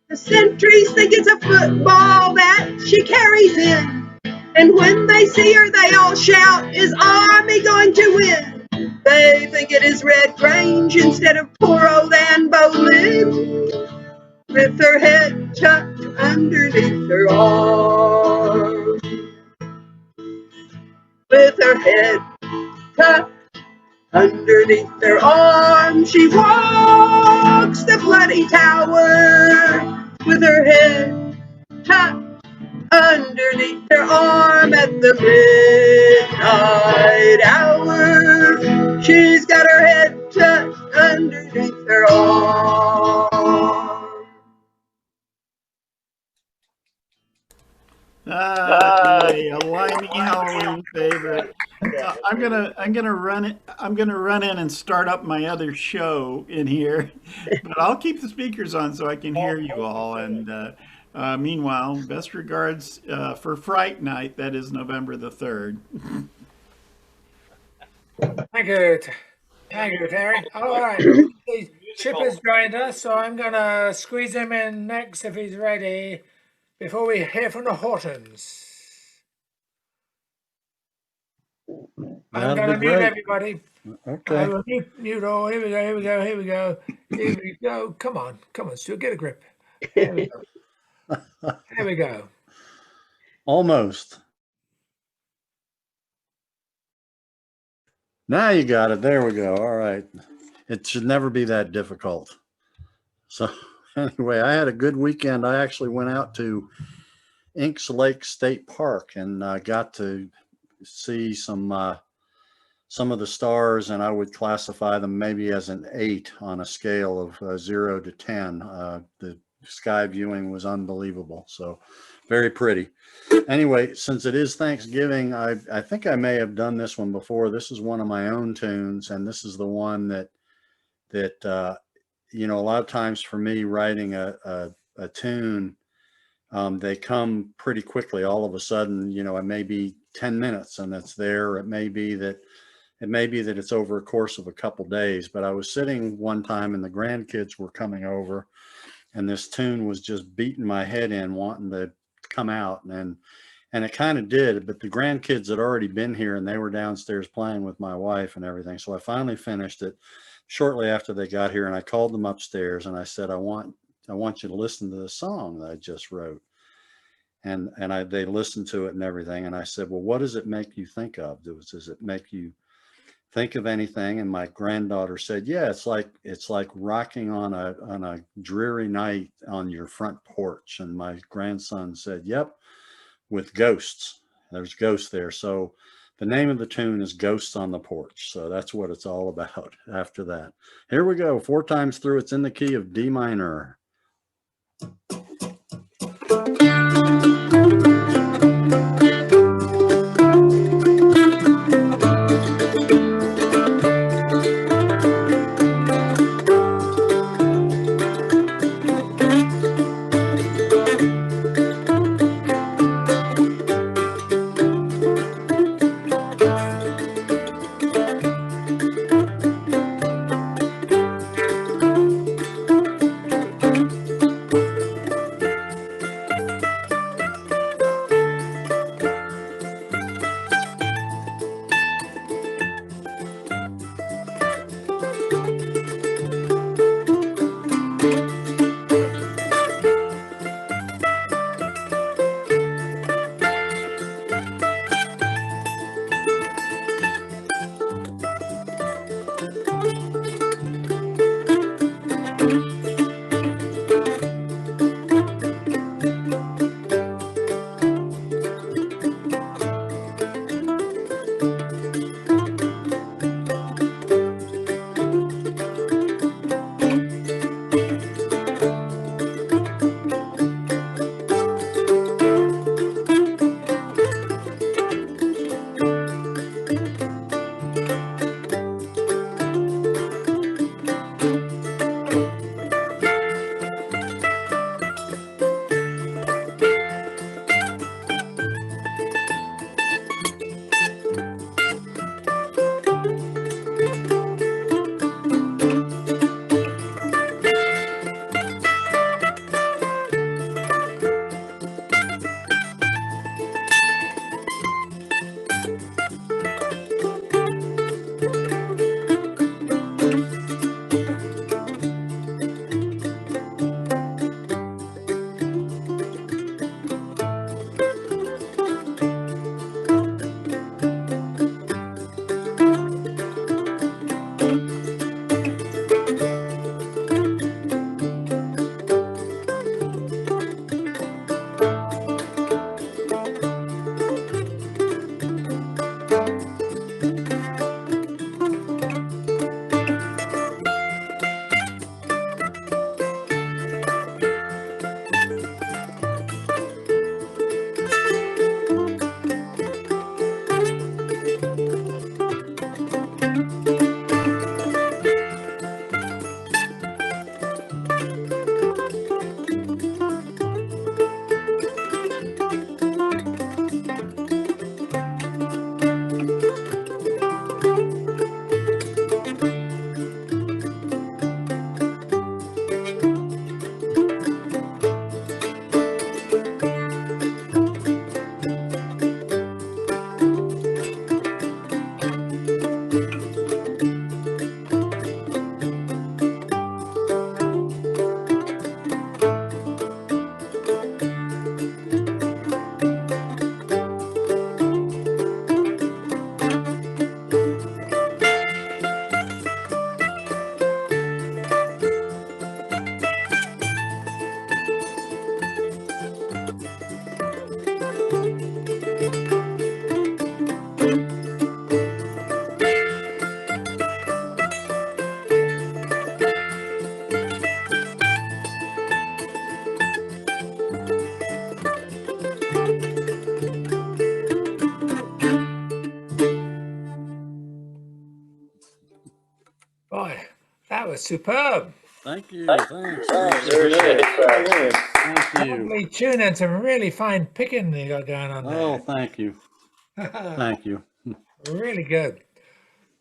The sentries think it's a football that she carries in, and when they see her they all shout, "Is Army going to win?" They think it is Red Grange instead of poor old Anne Boleyn, with her head tucked underneath her arm. With her head tucked underneath her arm, she walks the bloody tower. With her head tucked underneath her arm at the midnight hour, she's got her head tucked underneath her arm. Okay, a limey Halloween favorite. I'm gonna run it. I'm gonna run in and start up my other show in here, but I'll keep the speakers on so I can hear you all. And meanwhile, best regards for Fright Night. That is November the 3rd. Thank you. Thank you, Terry. All right. Chip has joined us, so I'm going to squeeze him in next if he's ready before we hear from the Hortons. I'm going to mute everybody. Okay. I will mute all. Here we go. Here we go. Here we go. Here we go. Come on. Come on, Stuart. Get a grip. Here we go. Here we go. Almost. Now you got it. There we go. All right. It should never be that difficult. So anyway, I had a good weekend. I actually went out to Inks Lake State Park and got to see some of the stars, and I would classify them maybe as an 8 on a scale of 0 to 10. The sky viewing was unbelievable. So very pretty. Anyway, since it is Thanksgiving, I think I may have done this one before. This is one of my own tunes, and this is the one that you know, a lot of times for me writing a tune, they come pretty quickly. All of a sudden, you know, it may be 10 minutes and it's there. It may be that it's over a course of a couple days. But I was sitting one time and the grandkids were coming over, and this tune was just beating my head in, wanting to come out. And it kind of did, but the grandkids had already been here and they were downstairs playing with my wife and everything. So I finally finished it shortly after they got here, and I called them upstairs and I said, I want you to listen to the song that I just wrote. And they listened to it and everything. And I said, well, what does it make you think of? Does it make you think of anything? And my granddaughter said, yeah, it's like rocking on a dreary night on your front porch. And my grandson said, yep, with ghosts. There's ghosts there. So the name of the tune is Ghosts on the Porch. So that's what it's all about after that. Here we go. 4 times through. It's in the key of D minor. Boy, that was superb. Thank you. Thanks. Very good. Thank you. Lovely tune and some really fine picking you got going on there. Oh, thank you. Thank you. Really good.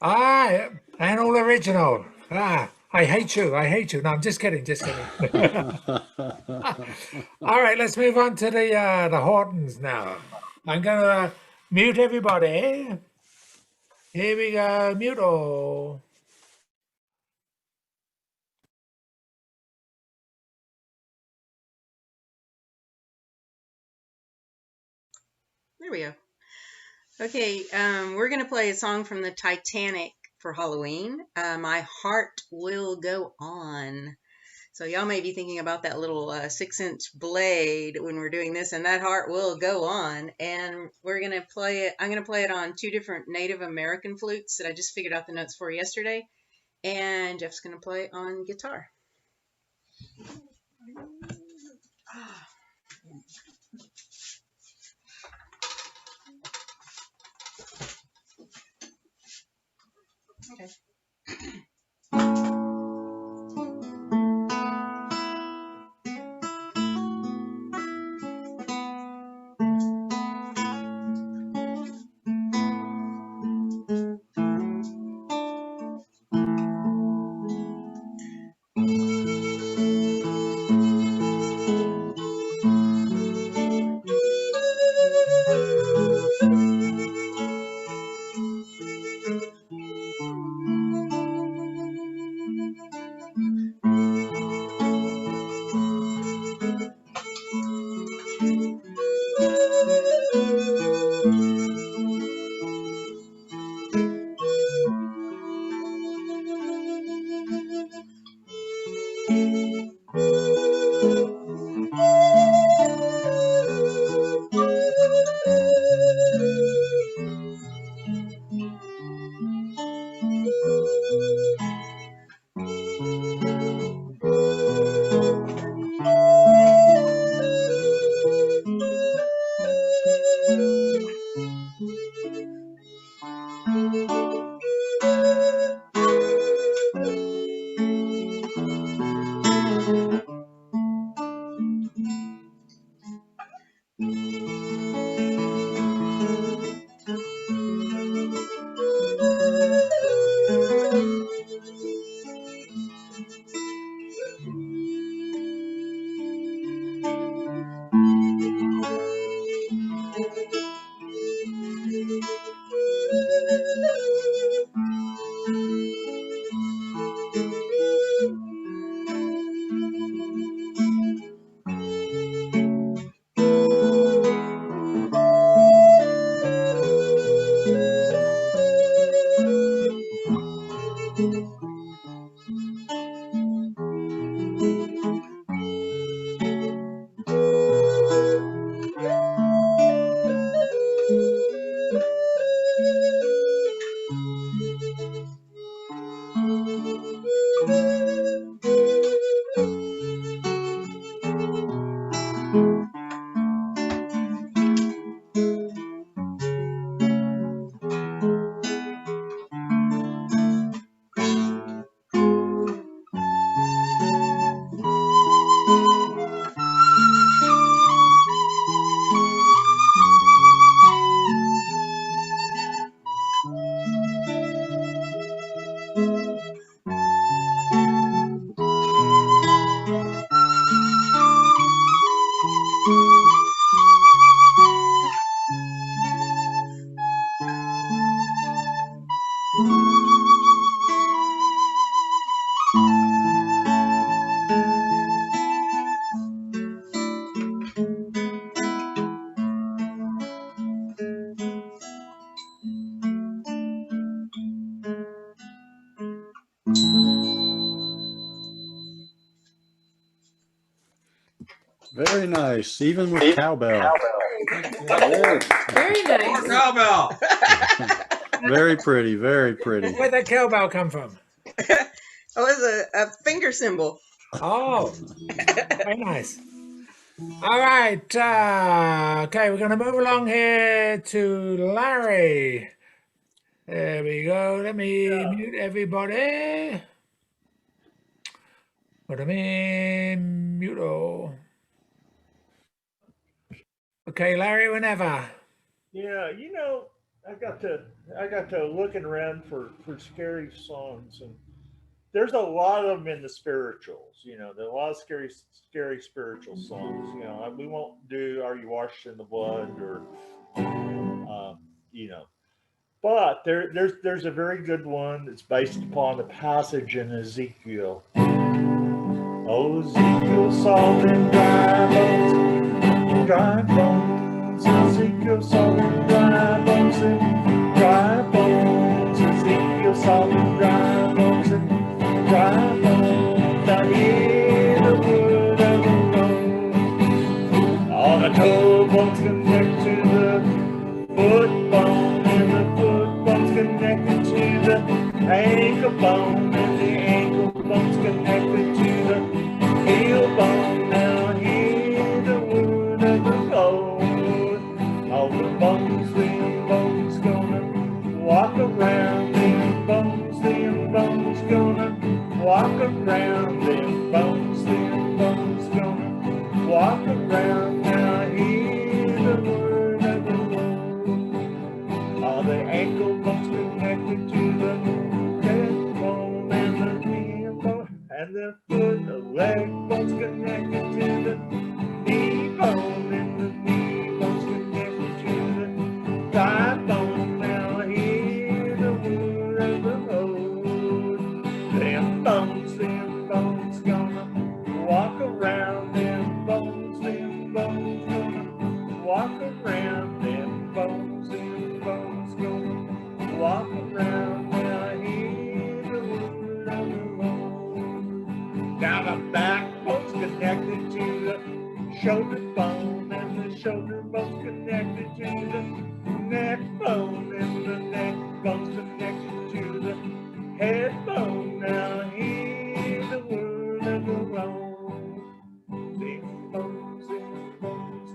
Ah, and all original. Ah, I hate you. I hate you. No, I'm just kidding. Just kidding. All right, let's move on to the Hortons now. I'm gonna mute everybody. Here we go, mute all. There we go. Okay, we're gonna play a song from the Titanic for Halloween. My Heart Will Go On. So y'all may be thinking about that little 6-inch blade when we're doing this, and that heart will go on. And we're gonna play it. I'm gonna play it on 2 different Native American flutes that I just figured out the notes for yesterday, and Jeff's gonna play on guitar. Okay. Very nice, even with cowbell. Very nice. Cowbell. Very pretty, very pretty. Where'd that cowbell come from? Oh, it's a finger cymbal. Oh, very nice. All right. Okay, we're going to move along here to Larry. There we go. Let me mute everybody. Let me mute all. Okay, Larry, whenever. Yeah, you know, I got to looking around for scary songs, and there's a lot of them in the spirituals. You know, there are a lot of scary spiritual songs. You know, we won't do "Are You Washed in the Blood" or You know, but there's a very good one that's based upon the passage in Ezekiel. Oh, Ezekiel saw them dry bones. Ezekiel saw them dry bones and dry bones. Ezekiel saw them dry bones and dry bones. Now hear the word of the Lord. All the toe bones connect to the foot bone, and the foot bone's connected to the ankle bone, and the ankle bone's connected to the heel bone. Now hear the word of the Lord. All the bones gonna walk around, them bones gonna walk around, them bones gonna walk around. Now hear the word of the Lord. All the ankle bones connected to the head bone, and the knee bone, and the foot, the leg bones connected to the knee bone, and the knee bones connected to the thigh bone. Now hear the word of the Lord. Them bones gonna walk around, them bones gonna walk around, them bones gonna walk around. Now hear the word of the Lord. Now the backbone's connected to the shoulder bone, and the shoulder bone's connected to the neck bone, and the neck bone's connected to the head bone. Now hear the word of the Lord. Them bones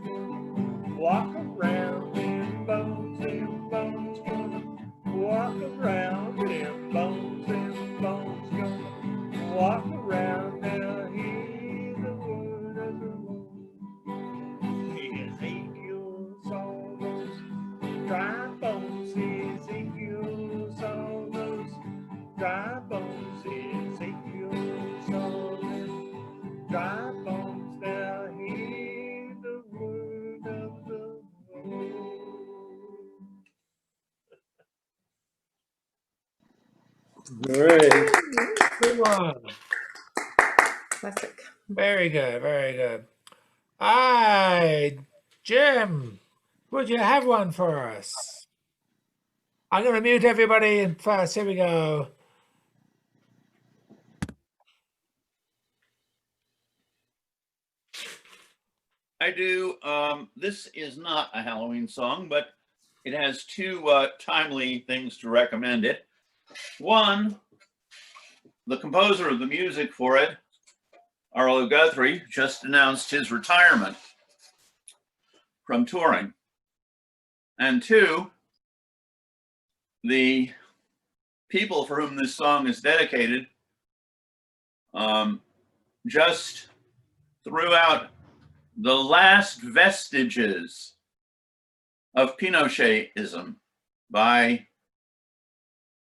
gonna walk around, them bones gonna walk around, them bones gonna walk around. Now hear the word of the Lord. Ezekiel saw those dry bones. Ezekiel saw those dry bones. Ezekiel saw them dry bones. Now hear the word of the Lord. Great. Good one. Classic. Very good. Very good. Hi, Jim. Would you have one for us? I'm going to mute everybody first. Here we go. I do. This is not a Halloween song, but it has two timely things to recommend it. One, the composer of the music for it, Arlo Guthrie, just announced his retirement from touring. And two, the people for whom this song is dedicated just threw out the last vestiges of Pinochetism by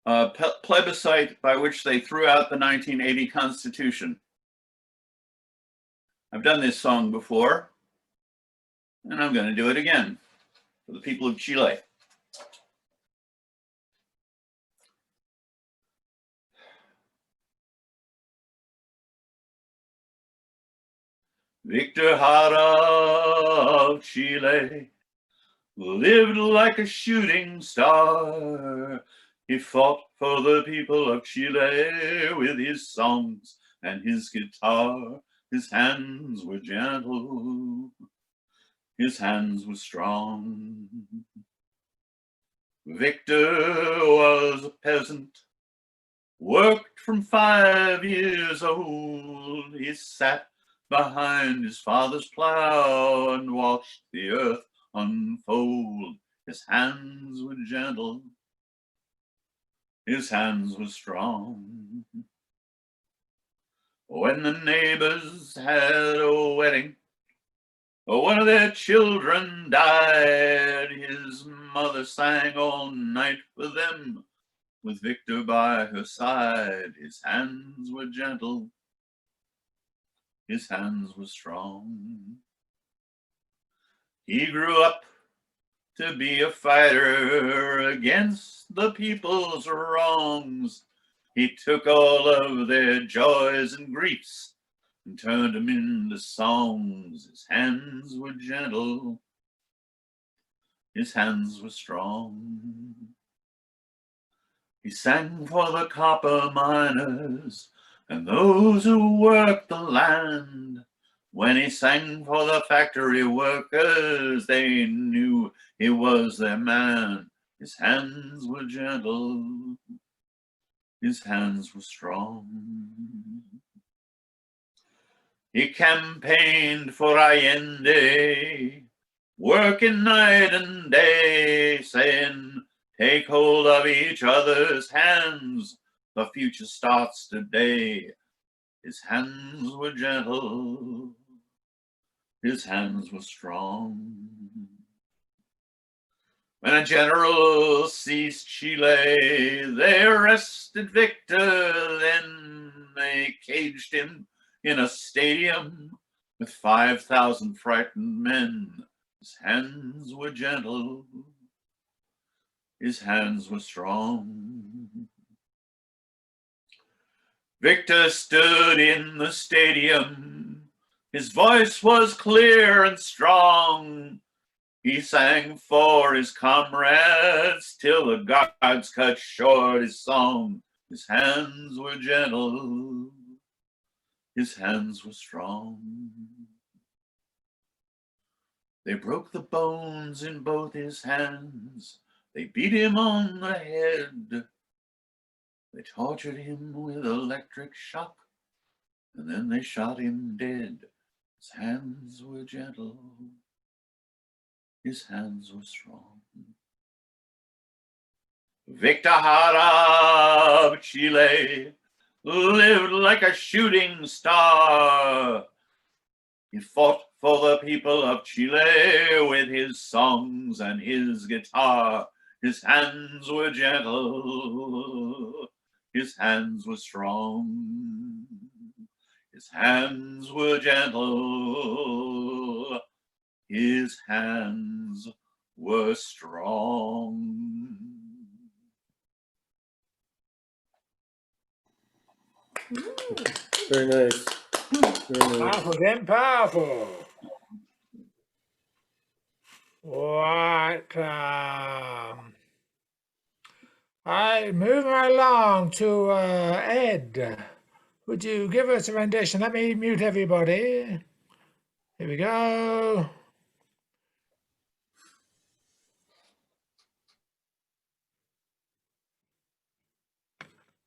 a plebiscite by which they threw out the 1980 Constitution. I've done this song before, and I'm going to do it again for the people of Chile. Victor Jara of Chile lived like a shooting star. He fought for the people of Chile with his songs and his guitar. His hands were gentle, his hands were strong. Victor was a peasant, worked from 5 years old. He sat behind his father's plow and watched the earth unfold. His hands were gentle, his hands were strong. When the neighbors had a wedding, one of their children died. His mother sang all night for them, with Victor by her side. His hands were gentle, his hands were strong. He grew up to be a fighter against the people's wrongs. He took all of their joys and griefs and turned them into songs. His hands were gentle, his hands were strong. He sang for the copper miners and those who worked the land. When he sang for the factory workers, they knew he was their man. His hands were gentle, his hands were strong. He campaigned for Allende, working night and day, saying, take hold of each other's hands, the future starts today. His hands were gentle, his hands were strong. When a general seized Chile, they arrested Victor, then they caged him in a stadium with 5,000 frightened men. His hands were gentle, his hands were strong. Victor stood in the stadium, his voice was clear and strong. He sang for his comrades till the guards cut short his song. His hands were gentle, his hands were strong. They broke the bones in both his hands. They beat him on the head. They tortured him with electric shock, and then they shot him dead. His hands were gentle, his hands were strong. Victor Jara of Chile lived like a shooting star. He fought for the people of Chile with his songs and his guitar. His hands were gentle, his hands were strong. His hands were gentle, his hands were strong. Very nice. Very nice. Powerful, then powerful. What? I move right along to Ed. Would you give us a rendition? Let me mute everybody. Here we go.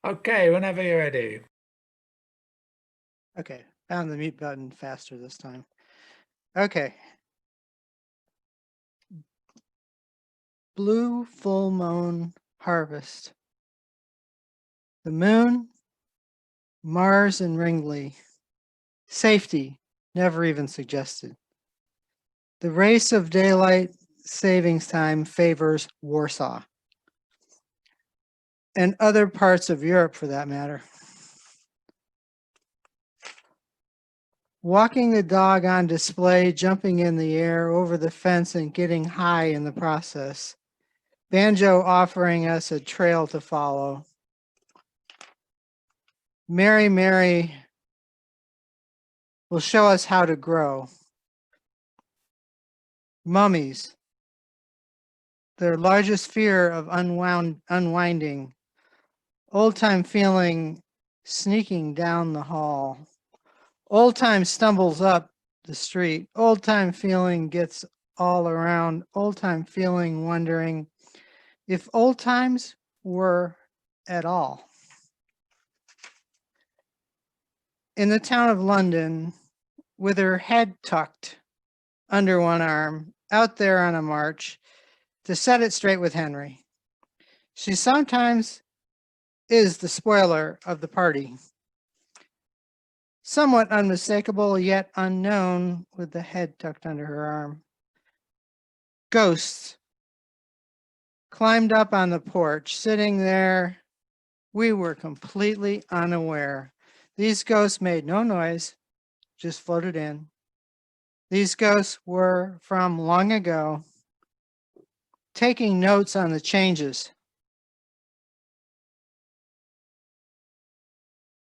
Okay, whenever you're ready. Okay, found the mute button faster this time. Okay. Blue full moon harvest. The moon, Mars and Ringley. Safety, never even suggested. The race of daylight savings time favors Warsaw. And other parts of Europe for that matter. Walking the dog on display, jumping in the air, over the fence and getting high in the process. Banjo offering us a trail to follow. Mary Mary will show us how to grow. Mummies, their largest fear of unwinding. Old time feeling sneaking down the hall. Old time stumbles up the street. Old time feeling gets all around. Old time feeling wondering if old times were at all. In the town of London, with her head tucked under one arm, out there on a march to set it straight with Henry. She sometimes is the spoiler of the party. Somewhat unmistakable, yet unknown, with the head tucked under her arm. Ghosts climbed up on the porch, sitting there. We were completely unaware. These ghosts made no noise, just floated in. These ghosts were from long ago. taking notes on the changes.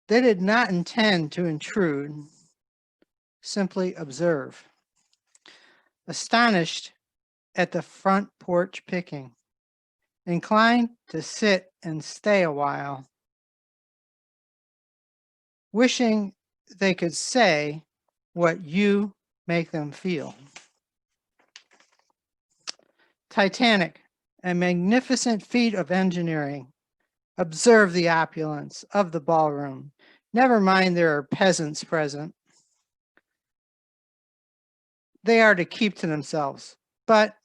They did not intend to intrude, simply observe. Astonished at the front porch picking, inclined to sit and stay a while, wishing they could say what you make them feel. Titanic, a magnificent feat of engineering. Observe the opulence of the ballroom. Never mind there are peasants present. They are to keep to themselves, but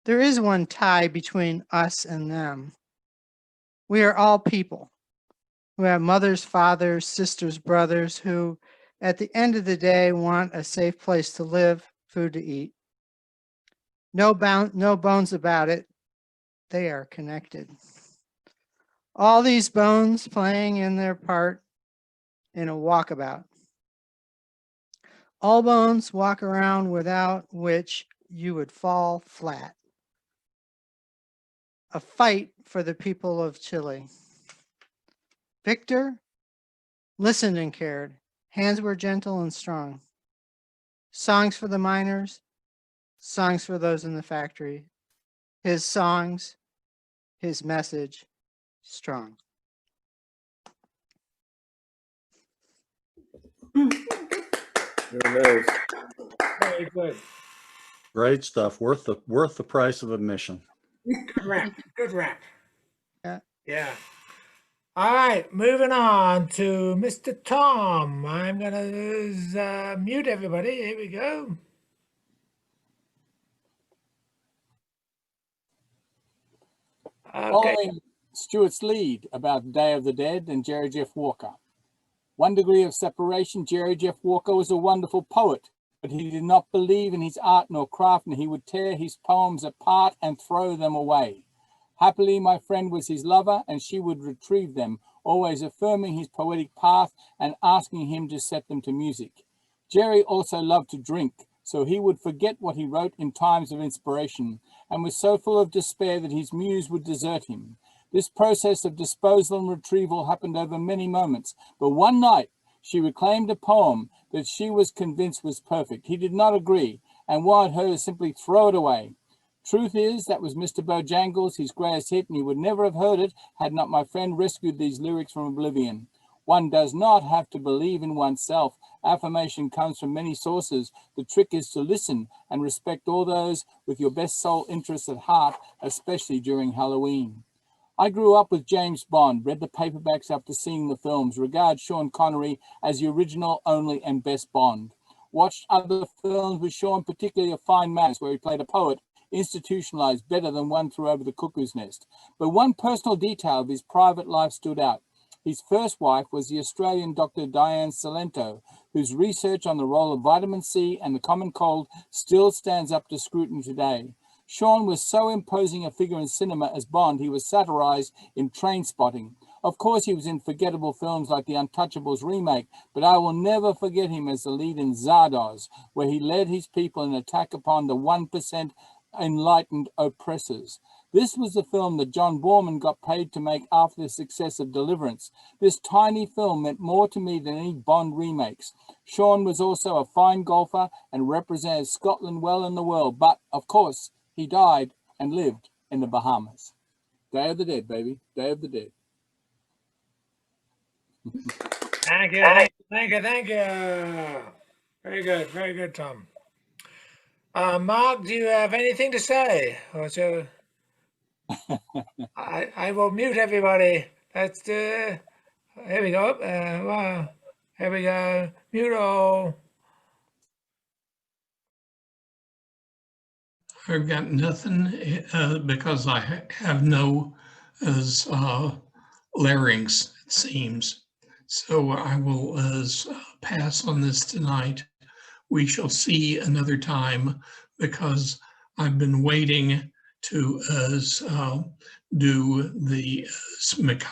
there is one tie between us and them. We are all people who have mothers, fathers, sisters, brothers, who at the end of the day want a safe place to live, food to eat. No bones about it. They are connected. All these bones playing in their part in a walkabout. All bones walk around without which you would fall flat. A fight for the people of Chile. Victor listened and cared. Hands were gentle and strong. Songs for the miners, songs for those in the factory. His songs, his message, strong. Very nice. Very good. Great stuff. Worth the price of admission. Good rap. Good rap. Yeah. Yeah. All right, moving on to Mr. Tom. I'm gonna mute everybody. Here we go. Okay. Following Stuart's lead about Day of the Dead and Jerry Jeff Walker. One degree of separation, Jerry Jeff Walker was a wonderful poet, but he did not believe in his art nor craft, and he would tear his poems apart and throw them away. Happily, my friend was his lover, and she would retrieve them, always affirming his poetic path and asking him to set them to music. Jerry also loved to drink, so he would forget what he wrote in times of inspiration, and was so full of despair that his muse would desert him. This process of disposal and retrieval happened over many moments, but one night she reclaimed a poem that she was convinced was perfect. He did not agree and wanted her to simply throw it away. Truth is, that was Mr. Bojangles, his greatest hit, and he would never have heard it had not my friend rescued these lyrics from oblivion. One does not have to believe in oneself. Affirmation comes from many sources. The trick is to listen and respect all those with your best soul interests at heart, especially during Halloween. I grew up with James Bond, read the paperbacks after seeing the films, regard Sean Connery as the original, only, and best Bond. Watched other films with Sean, particularly A Fine Manners, where he played a poet, institutionalized better than One Flew Over the Cuckoo's Nest. But one personal detail of his private life stood out. His first wife was the Australian Dr. Diane Salento, whose research on the role of vitamin C and the common cold still stands up to scrutiny today. Sean was so imposing a figure in cinema as Bond, he was satirized in Trainspotting. Of course, he was in forgettable films like the Untouchables remake, but I will never forget him as the lead in Zardoz, where he led his people in an attack upon the 1% enlightened oppressors. This was the film that John Borman got paid to make after the success of Deliverance. This tiny film meant more to me than any Bond remakes. Sean was also a fine golfer and represented Scotland well in the world, but of course, he died and lived in the Bahamas. Day of the Dead, baby. Day of the Dead. Thank you, thank you. Very good, Tom. Mark, do you have anything to say? Or so I will mute everybody. Let's here we go. Wow. Here we go. Mute all. I've got nothing because I have no larynx, it seems. So I will pass on this tonight. We shall see another time because I've been waiting to do the Mikado.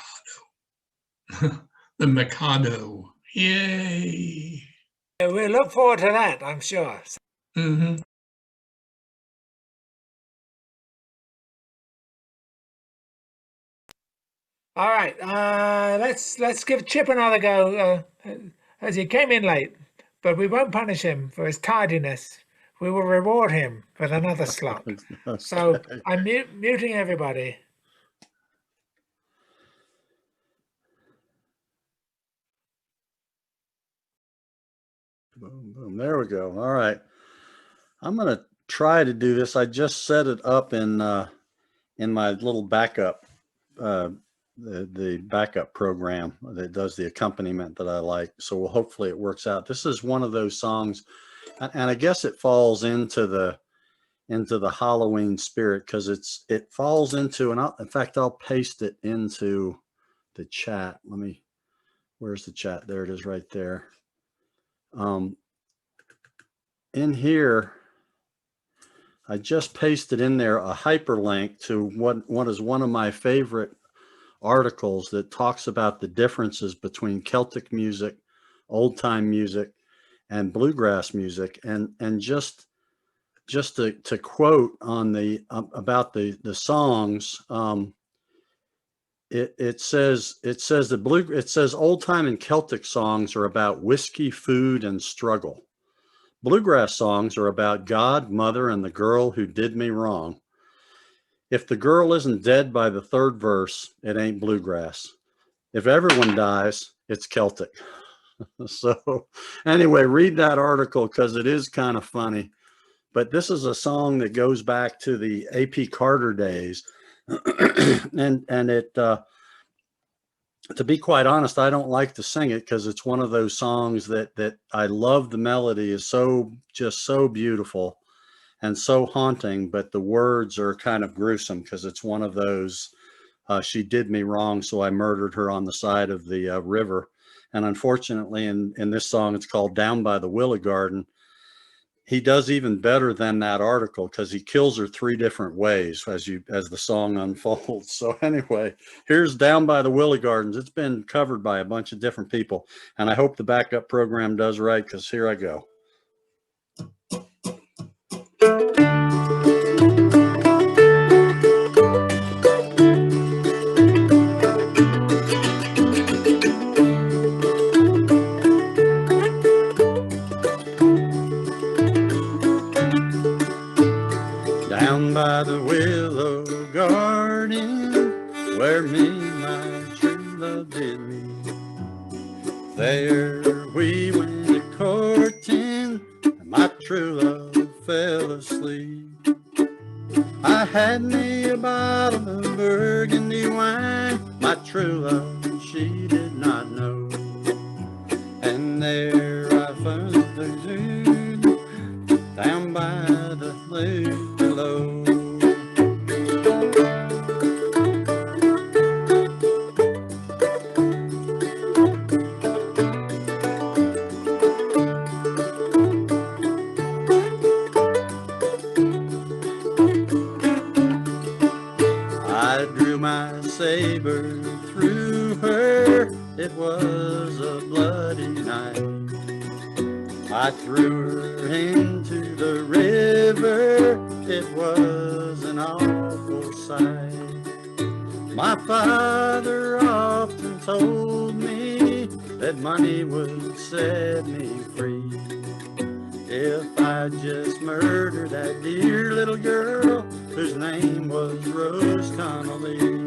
The Mikado. Yay! We look forward to that, I'm sure. Mm-hmm. All right, let's give Chip another go, as he came in late, but we won't punish him for his tardiness. We will reward him with another slot. So Okay. I'm muting everybody. Boom, boom. There we go. All right. I'm going to try to do this. I just set it up in my little backup, the backup program that does the accompaniment that I like. So hopefully it works out. This is one of those songs, and I guess it falls into the Halloween spirit because it falls into, and in fact, I'll paste it into the chat. Where's the chat? There it is right there. In here, I just pasted in there a hyperlink to what is one of my favorite articles that talks about the differences between Celtic music, old time music, and bluegrass music, and just to quote on the about the songs. It says old time and Celtic songs are about whiskey, food, and struggle. Bluegrass songs are about God, mother, and the girl who did me wrong. If the girl isn't dead by the third verse, it ain't bluegrass. If everyone dies, it's Celtic. So anyway, read that article because it is kind of funny. But this is a song that goes back to the A.P. Carter days. and it, to be quite honest, I don't like to sing it because it's one of those songs that I love. The melody is just so beautiful and so haunting, but the words are kind of gruesome because it's one of those, she did me wrong, so I murdered her on the side of the river. And unfortunately, in this song, it's called Down by the Willow Garden. He does even better than that article because he kills her 3 different ways as the song unfolds. So anyway, here's Down by the Willow Gardens. It's been covered by a bunch of different people, and I hope the backup program does right because here I go. Down by the willow garden, where me my true love did meet, there we went a-courting, and my true love fell asleep. I had me a bottle of burgundy wine, my true love she did not know, and there I found her down by the lake below. I drew my saber through her, it was a bloody night. I threw her into the river, it was an awful sight. My father often told me that money would set me free if I just murdered that dear little girl whose name was Rose Connolly.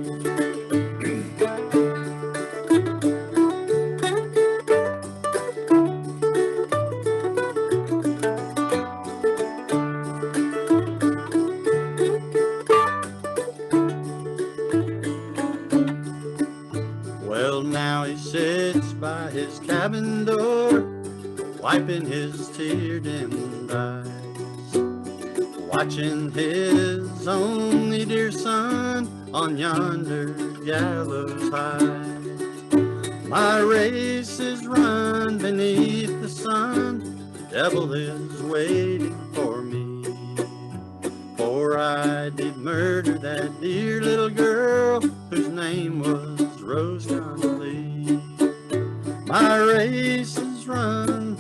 Well, now he sits by his cabin door, wiping his tear-dimmed eyes, watching his only dear son on yonder gallows high. My race is run beneath the sun, the devil is waiting for me, for I did murder that dear little girl whose name was Rose Connolly. My race is run.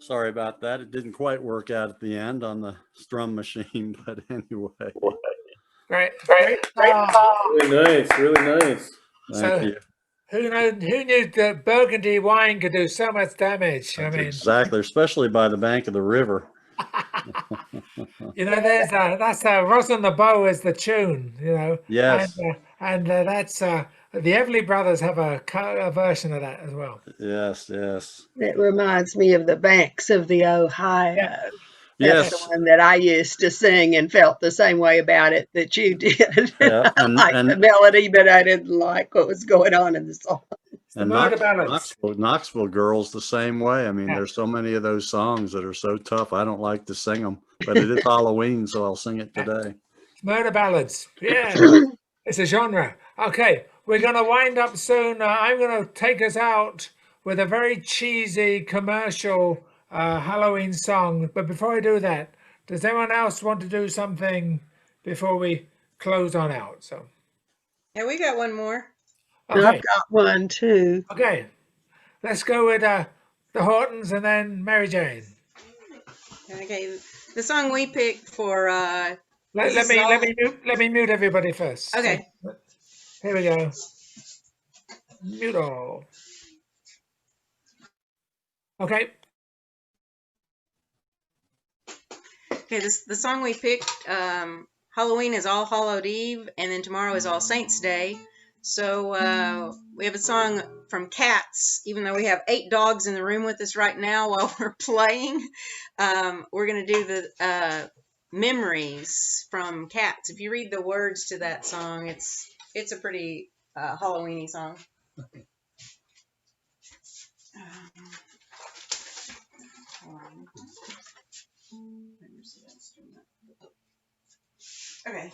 Sorry about that. It didn't quite work out at the end on the strum machine, but anyway. Great. Really nice, really nice. Thank So you. who knew that Burgundy wine could do so much damage? That's I mean, exactly, especially by the bank of the river. you know, that's Rosin the Bow is the tune, you know. Yes. And that's the Everly Brothers have a version of that as well. Yes, yes. It reminds me of the banks of the Ohio. That's the Yes. one that I used to sing and felt the same way about it that you did. Yeah, I liked the melody, but I didn't like what was going on in the song. and murder ballads. Knoxville Girls the same way. I mean, Yeah. there's so many of those songs that are so tough. I don't like to sing them, but it is Halloween, so I'll sing it today. Murder ballads. Yeah. It's a genre. Okay, we're going to wind up soon. I'm going to take us out with a very cheesy commercial Halloween song. But before I do that, does anyone else want to do something before we close on out? So, Yeah, we got one more. okay, I've got one too. okay. Let's go with the Hortons and then Mary Jane. Okay, the song we picked for Let This me is all- let me mute everybody first. Okay. So, here we go. Mute all. Okay. Okay, the song we picked, Halloween is All Hallowed Eve, and then tomorrow is All Saints Day. So we have a song from Cats, even though we have 8 dogs in the room with us right now while we're playing. We're going to do the Memories from Cats. If you read the words to that song, it's a pretty Halloweeny song. Hold on. Okay.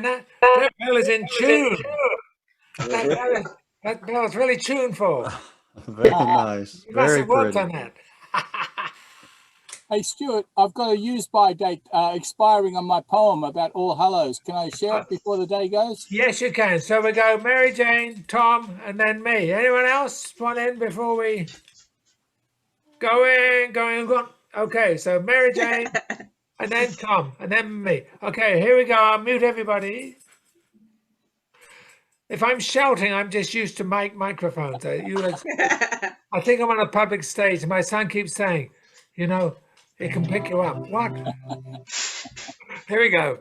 man. That bell is in tune. That bell's really tuneful. Very nice. You must Very have worked pretty. on that. Hey, Stuart, I've got a use-by date expiring on my poem about All Hallows. Can I share it before the day goes? Yes, you can. So we go Mary Jane, Tom, and then me. Anyone else want in before we go in? Okay, so Mary Jane, and then Tom, and then me. Okay, here we go. I'll mute everybody. If I'm shouting, I'm just used to microphones. I think I'm on a public stage. My son keeps saying, you know, it can pick you up. What? Here we go.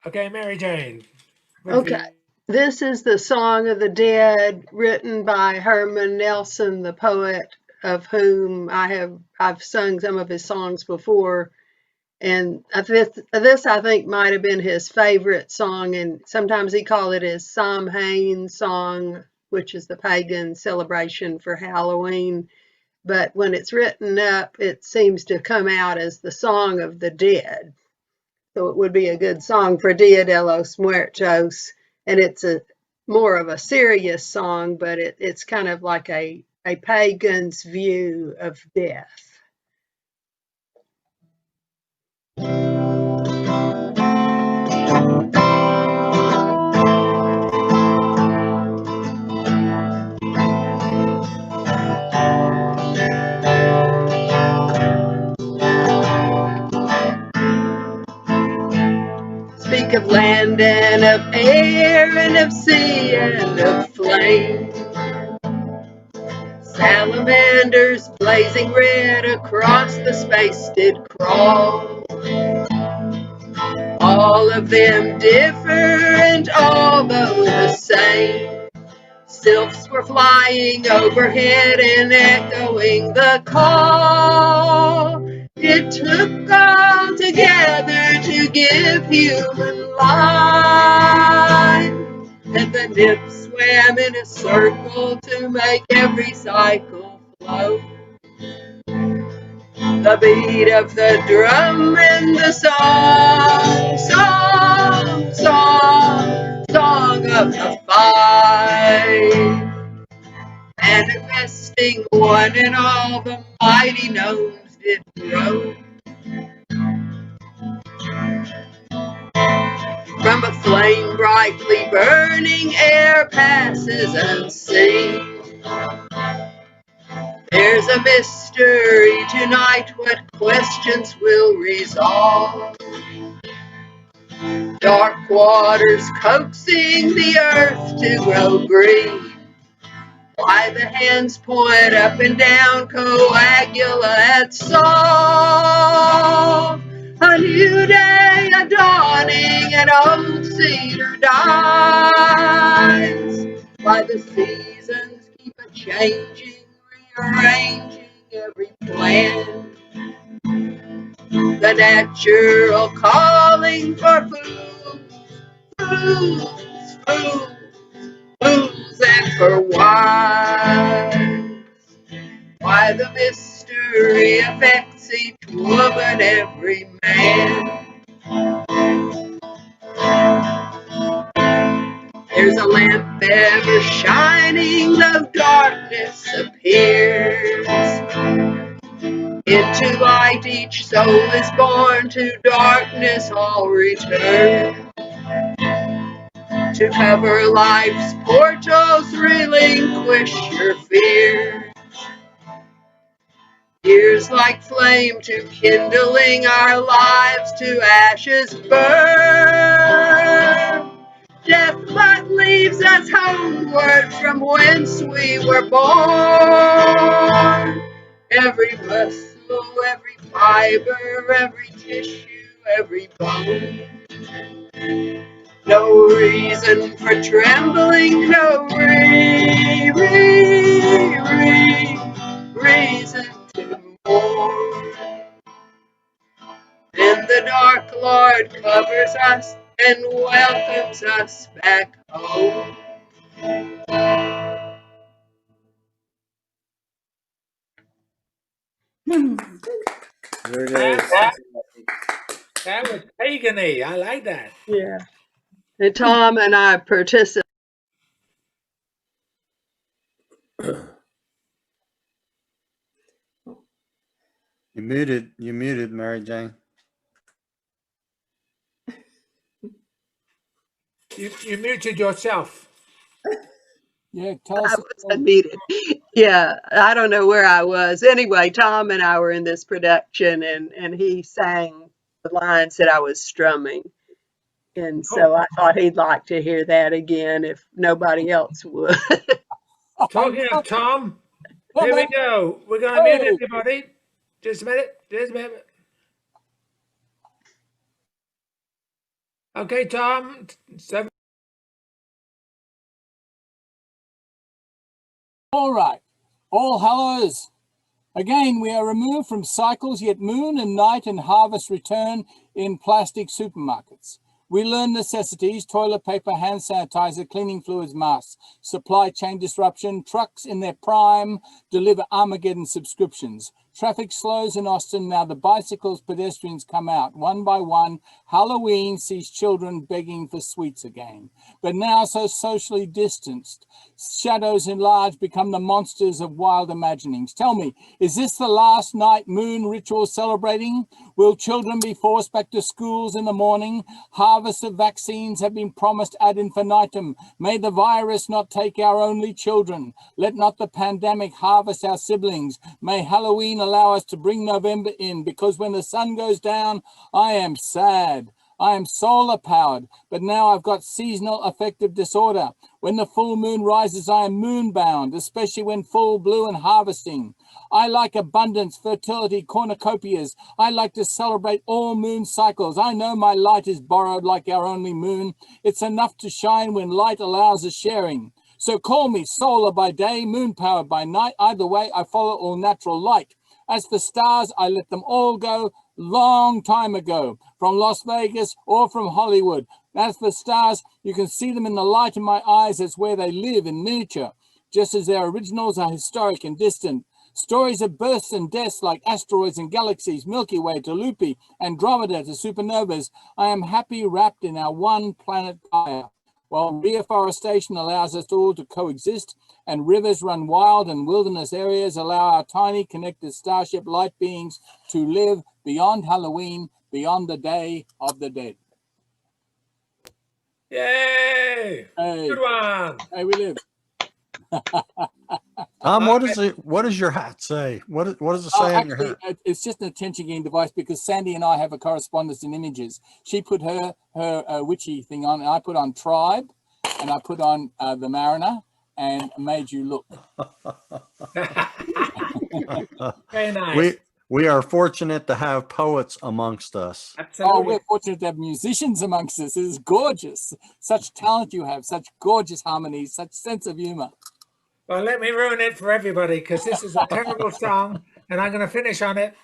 Okay, Mary Jane. Okay. This is the Song of the Dead, written by Herman Nelson, the poet, of whom I've sung some of his songs before. And this I think might have been his favorite song, and sometimes he called it his Samhain song, which is the pagan celebration for Halloween. But when it's written up, it seems to come out as the Song of the Dead. So it would be a good song for Dia de los Muertos. And it's more of a serious song, but it's kind of like a pagan's view of death. Speak of land and of air and of sea and of flame. Salamanders blazing red across the space did crawl. All of them different, although the same. Sylphs were flying overhead and echoing the call. It took all together to give human life. And the nymphs swam in a circle to make every cycle flow. The beat of the drum and the song, song, song, song of the five. Manifesting one and all, the mighty gnomes did grow. From a flame brightly burning, air passes unseen. There's a mystery tonight, what questions will resolve? Dark waters coaxing the earth to grow green. Why the hands point up and down, coagulate solve. A new day, a dawning, an old cedar dies. Why the seasons keep a changing, rearranging every plan. The natural calling for fools, fools, fools, fools, and for wise. Why the mystery affects each woman, every man. There's a lamp ever shining, though darkness appears. Into light each soul is born, to darkness all return. To cover life's portals, relinquish your fears. Years like flame to kindling, our lives to ashes burn. Death but leaves us homeward from whence we were born. Every muscle, every fiber, every tissue, every bone. No reason for trembling, no reason to mourn. Then the dark Lord covers us and welcomes us back home. Very nice. That was pagany. I like that. Yeah. And Tom and I participated. You muted, Mary Jane. You muted yourself. Yeah, tell I us. was unmuted. Yeah, I don't know where I was. Anyway, Tom and I were in this production, and he sang the lines that I was strumming. And so I thought he'd like to hear that again if nobody else would. Talking of Tom, here we go. We're going to mute everybody. Just a minute. Just a minute. Okay, Tom. All right. All hallows. Again, we are removed from cycles, yet moon and night and harvest return in plastic supermarkets. We learn necessities, toilet paper, hand sanitizer, cleaning fluids, masks, supply chain disruption, trucks in their prime deliver Armageddon subscriptions. Traffic slows in Austin. Now the bicycles, pedestrians come out one by one. Halloween sees children begging for sweets again. But now so socially distanced, shadows enlarged become the monsters of wild imaginings. Tell me, is this the last night moon ritual celebrating? Will children be forced back to schools in the morning? Harvests of vaccines have been promised ad infinitum. May the virus not take our only children. Let not the pandemic harvest our siblings. May Halloween allow us to bring November in, because when the sun goes down, I am sad. I am solar powered, but now I've got seasonal affective disorder. When the full moon rises, I am moon bound, especially when full blue and harvesting. I like abundance, fertility, cornucopias. I like to celebrate all moon cycles. I know my light is borrowed like our only moon. It's enough to shine when light allows a sharing. So call me solar by day, moon powered by night. Either way, I follow all natural light. As for stars, I let them all go long time ago, from Las Vegas or from Hollywood. As for stars, you can see them in the light in my eyes. That's where they live in miniature, just as their originals are historic and distant. Stories of births and deaths like asteroids and galaxies, Milky Way to Loopy, Andromeda to supernovas. I am happy wrapped in our one planet fire. While reforestation allows us all to coexist and rivers run wild and wilderness areas allow our tiny connected starship light beings to live beyond Halloween, beyond the Day of the Dead. Yay! Hey, Good one. hey, we live. Tom, what does your hat say? What does it say on your hat? It's just an attention getting device because Sandy and I have a correspondence in images. She put her witchy thing on, and I put on Tribe, and I put on the Mariner, and Made You Look. Very nice. We are fortunate to have poets amongst us. Absolutely. Oh, we're fortunate to have musicians amongst us. It is gorgeous. Such talent you have, such gorgeous harmonies, such sense of humor. Well, let me ruin it for everybody, because this is a terrible song, and I'm going to finish on it.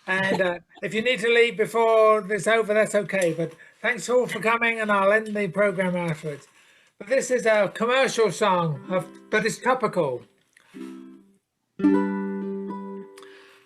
And if you need to leave before it's over, that's okay. But thanks all for coming, and I'll end the program afterwards. But this is a commercial song, but it's topical.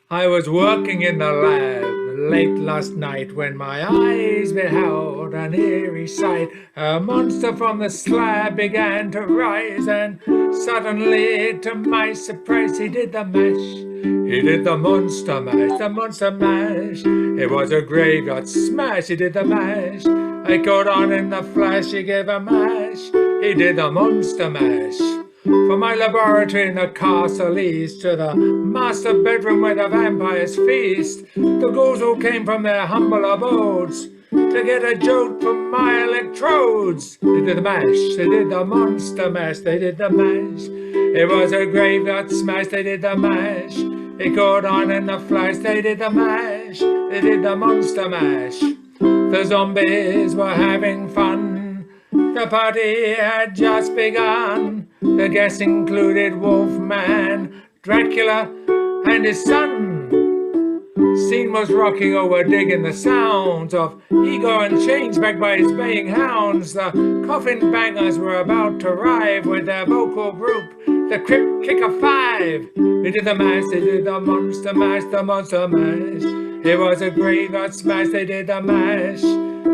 I was working in the lab late last night when my eyes beheld an eerie sight. A monster from the slab began to rise, and suddenly, to my surprise, he did the mash. He did the monster mash, the monster mash. It was a graveyard smash, he did the mash. I caught on in the flash, he gave a mash. He did the monster mash. From my laboratory in the castle east to the master bedroom where the vampires feast, the ghouls all came from their humble abodes to get a jolt from my electrodes. They did the mash, they did the monster mash, they did the mash. It was a graveyard smash, they did the mash. It caught on in the flash, they did the mash, they did the monster mash. The zombies were having fun. The party had just begun. The guests included Wolfman, Dracula, and his son. Scene was rocking over, digging the sounds of Igor and chains backed by his baying hounds. The coffin bangers were about to arrive with their vocal group, the Crypt Kicker 5. He did the mash, they did the monster mash, the monster mash. It was a graveyard smash, they did the mash.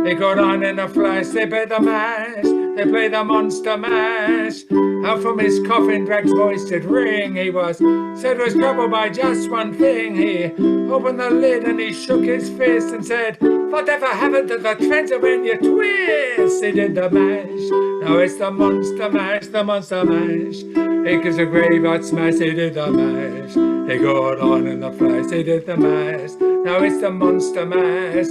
They got on in a flash, they played the mash. They played the monster mash. Out from his coffin, Drag's voice did ring. He said was troubled by just one thing. He opened the lid and he shook his fist and said, whatever happened to the Transylvania twist? They did the mash. Now it's the monster mash, the monster mash. It was a graveyard smash, they did the mash. They got on in the flash, they did the mash. Now it's the monster mash.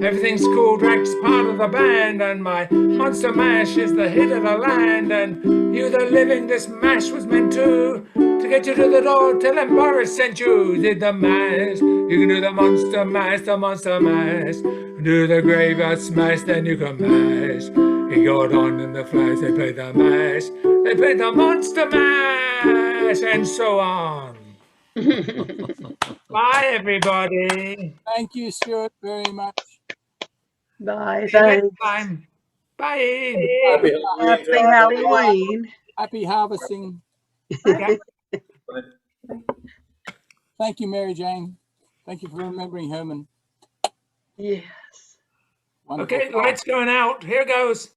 Everything's cool, Drag's part of the band, and my monster mash is the hit of the land. And you the living, this mash was meant to get you to the door, tell them Boris sent you. Did the mash, you can do the monster mash, the monster mash. Do the graveyard smash, then you can mash. He got on in the flash, they played the mash. They played the monster mash, and so on. Bye, everybody. Thank you, Stuart, very much. Bye. See you next Thanks. time. Bye. Happy Happy Halloween. Happy harvesting. Thank you, Mary Jane. Thank you for remembering Herman. Yes. Wonderful. Okay, lights going out. Here goes.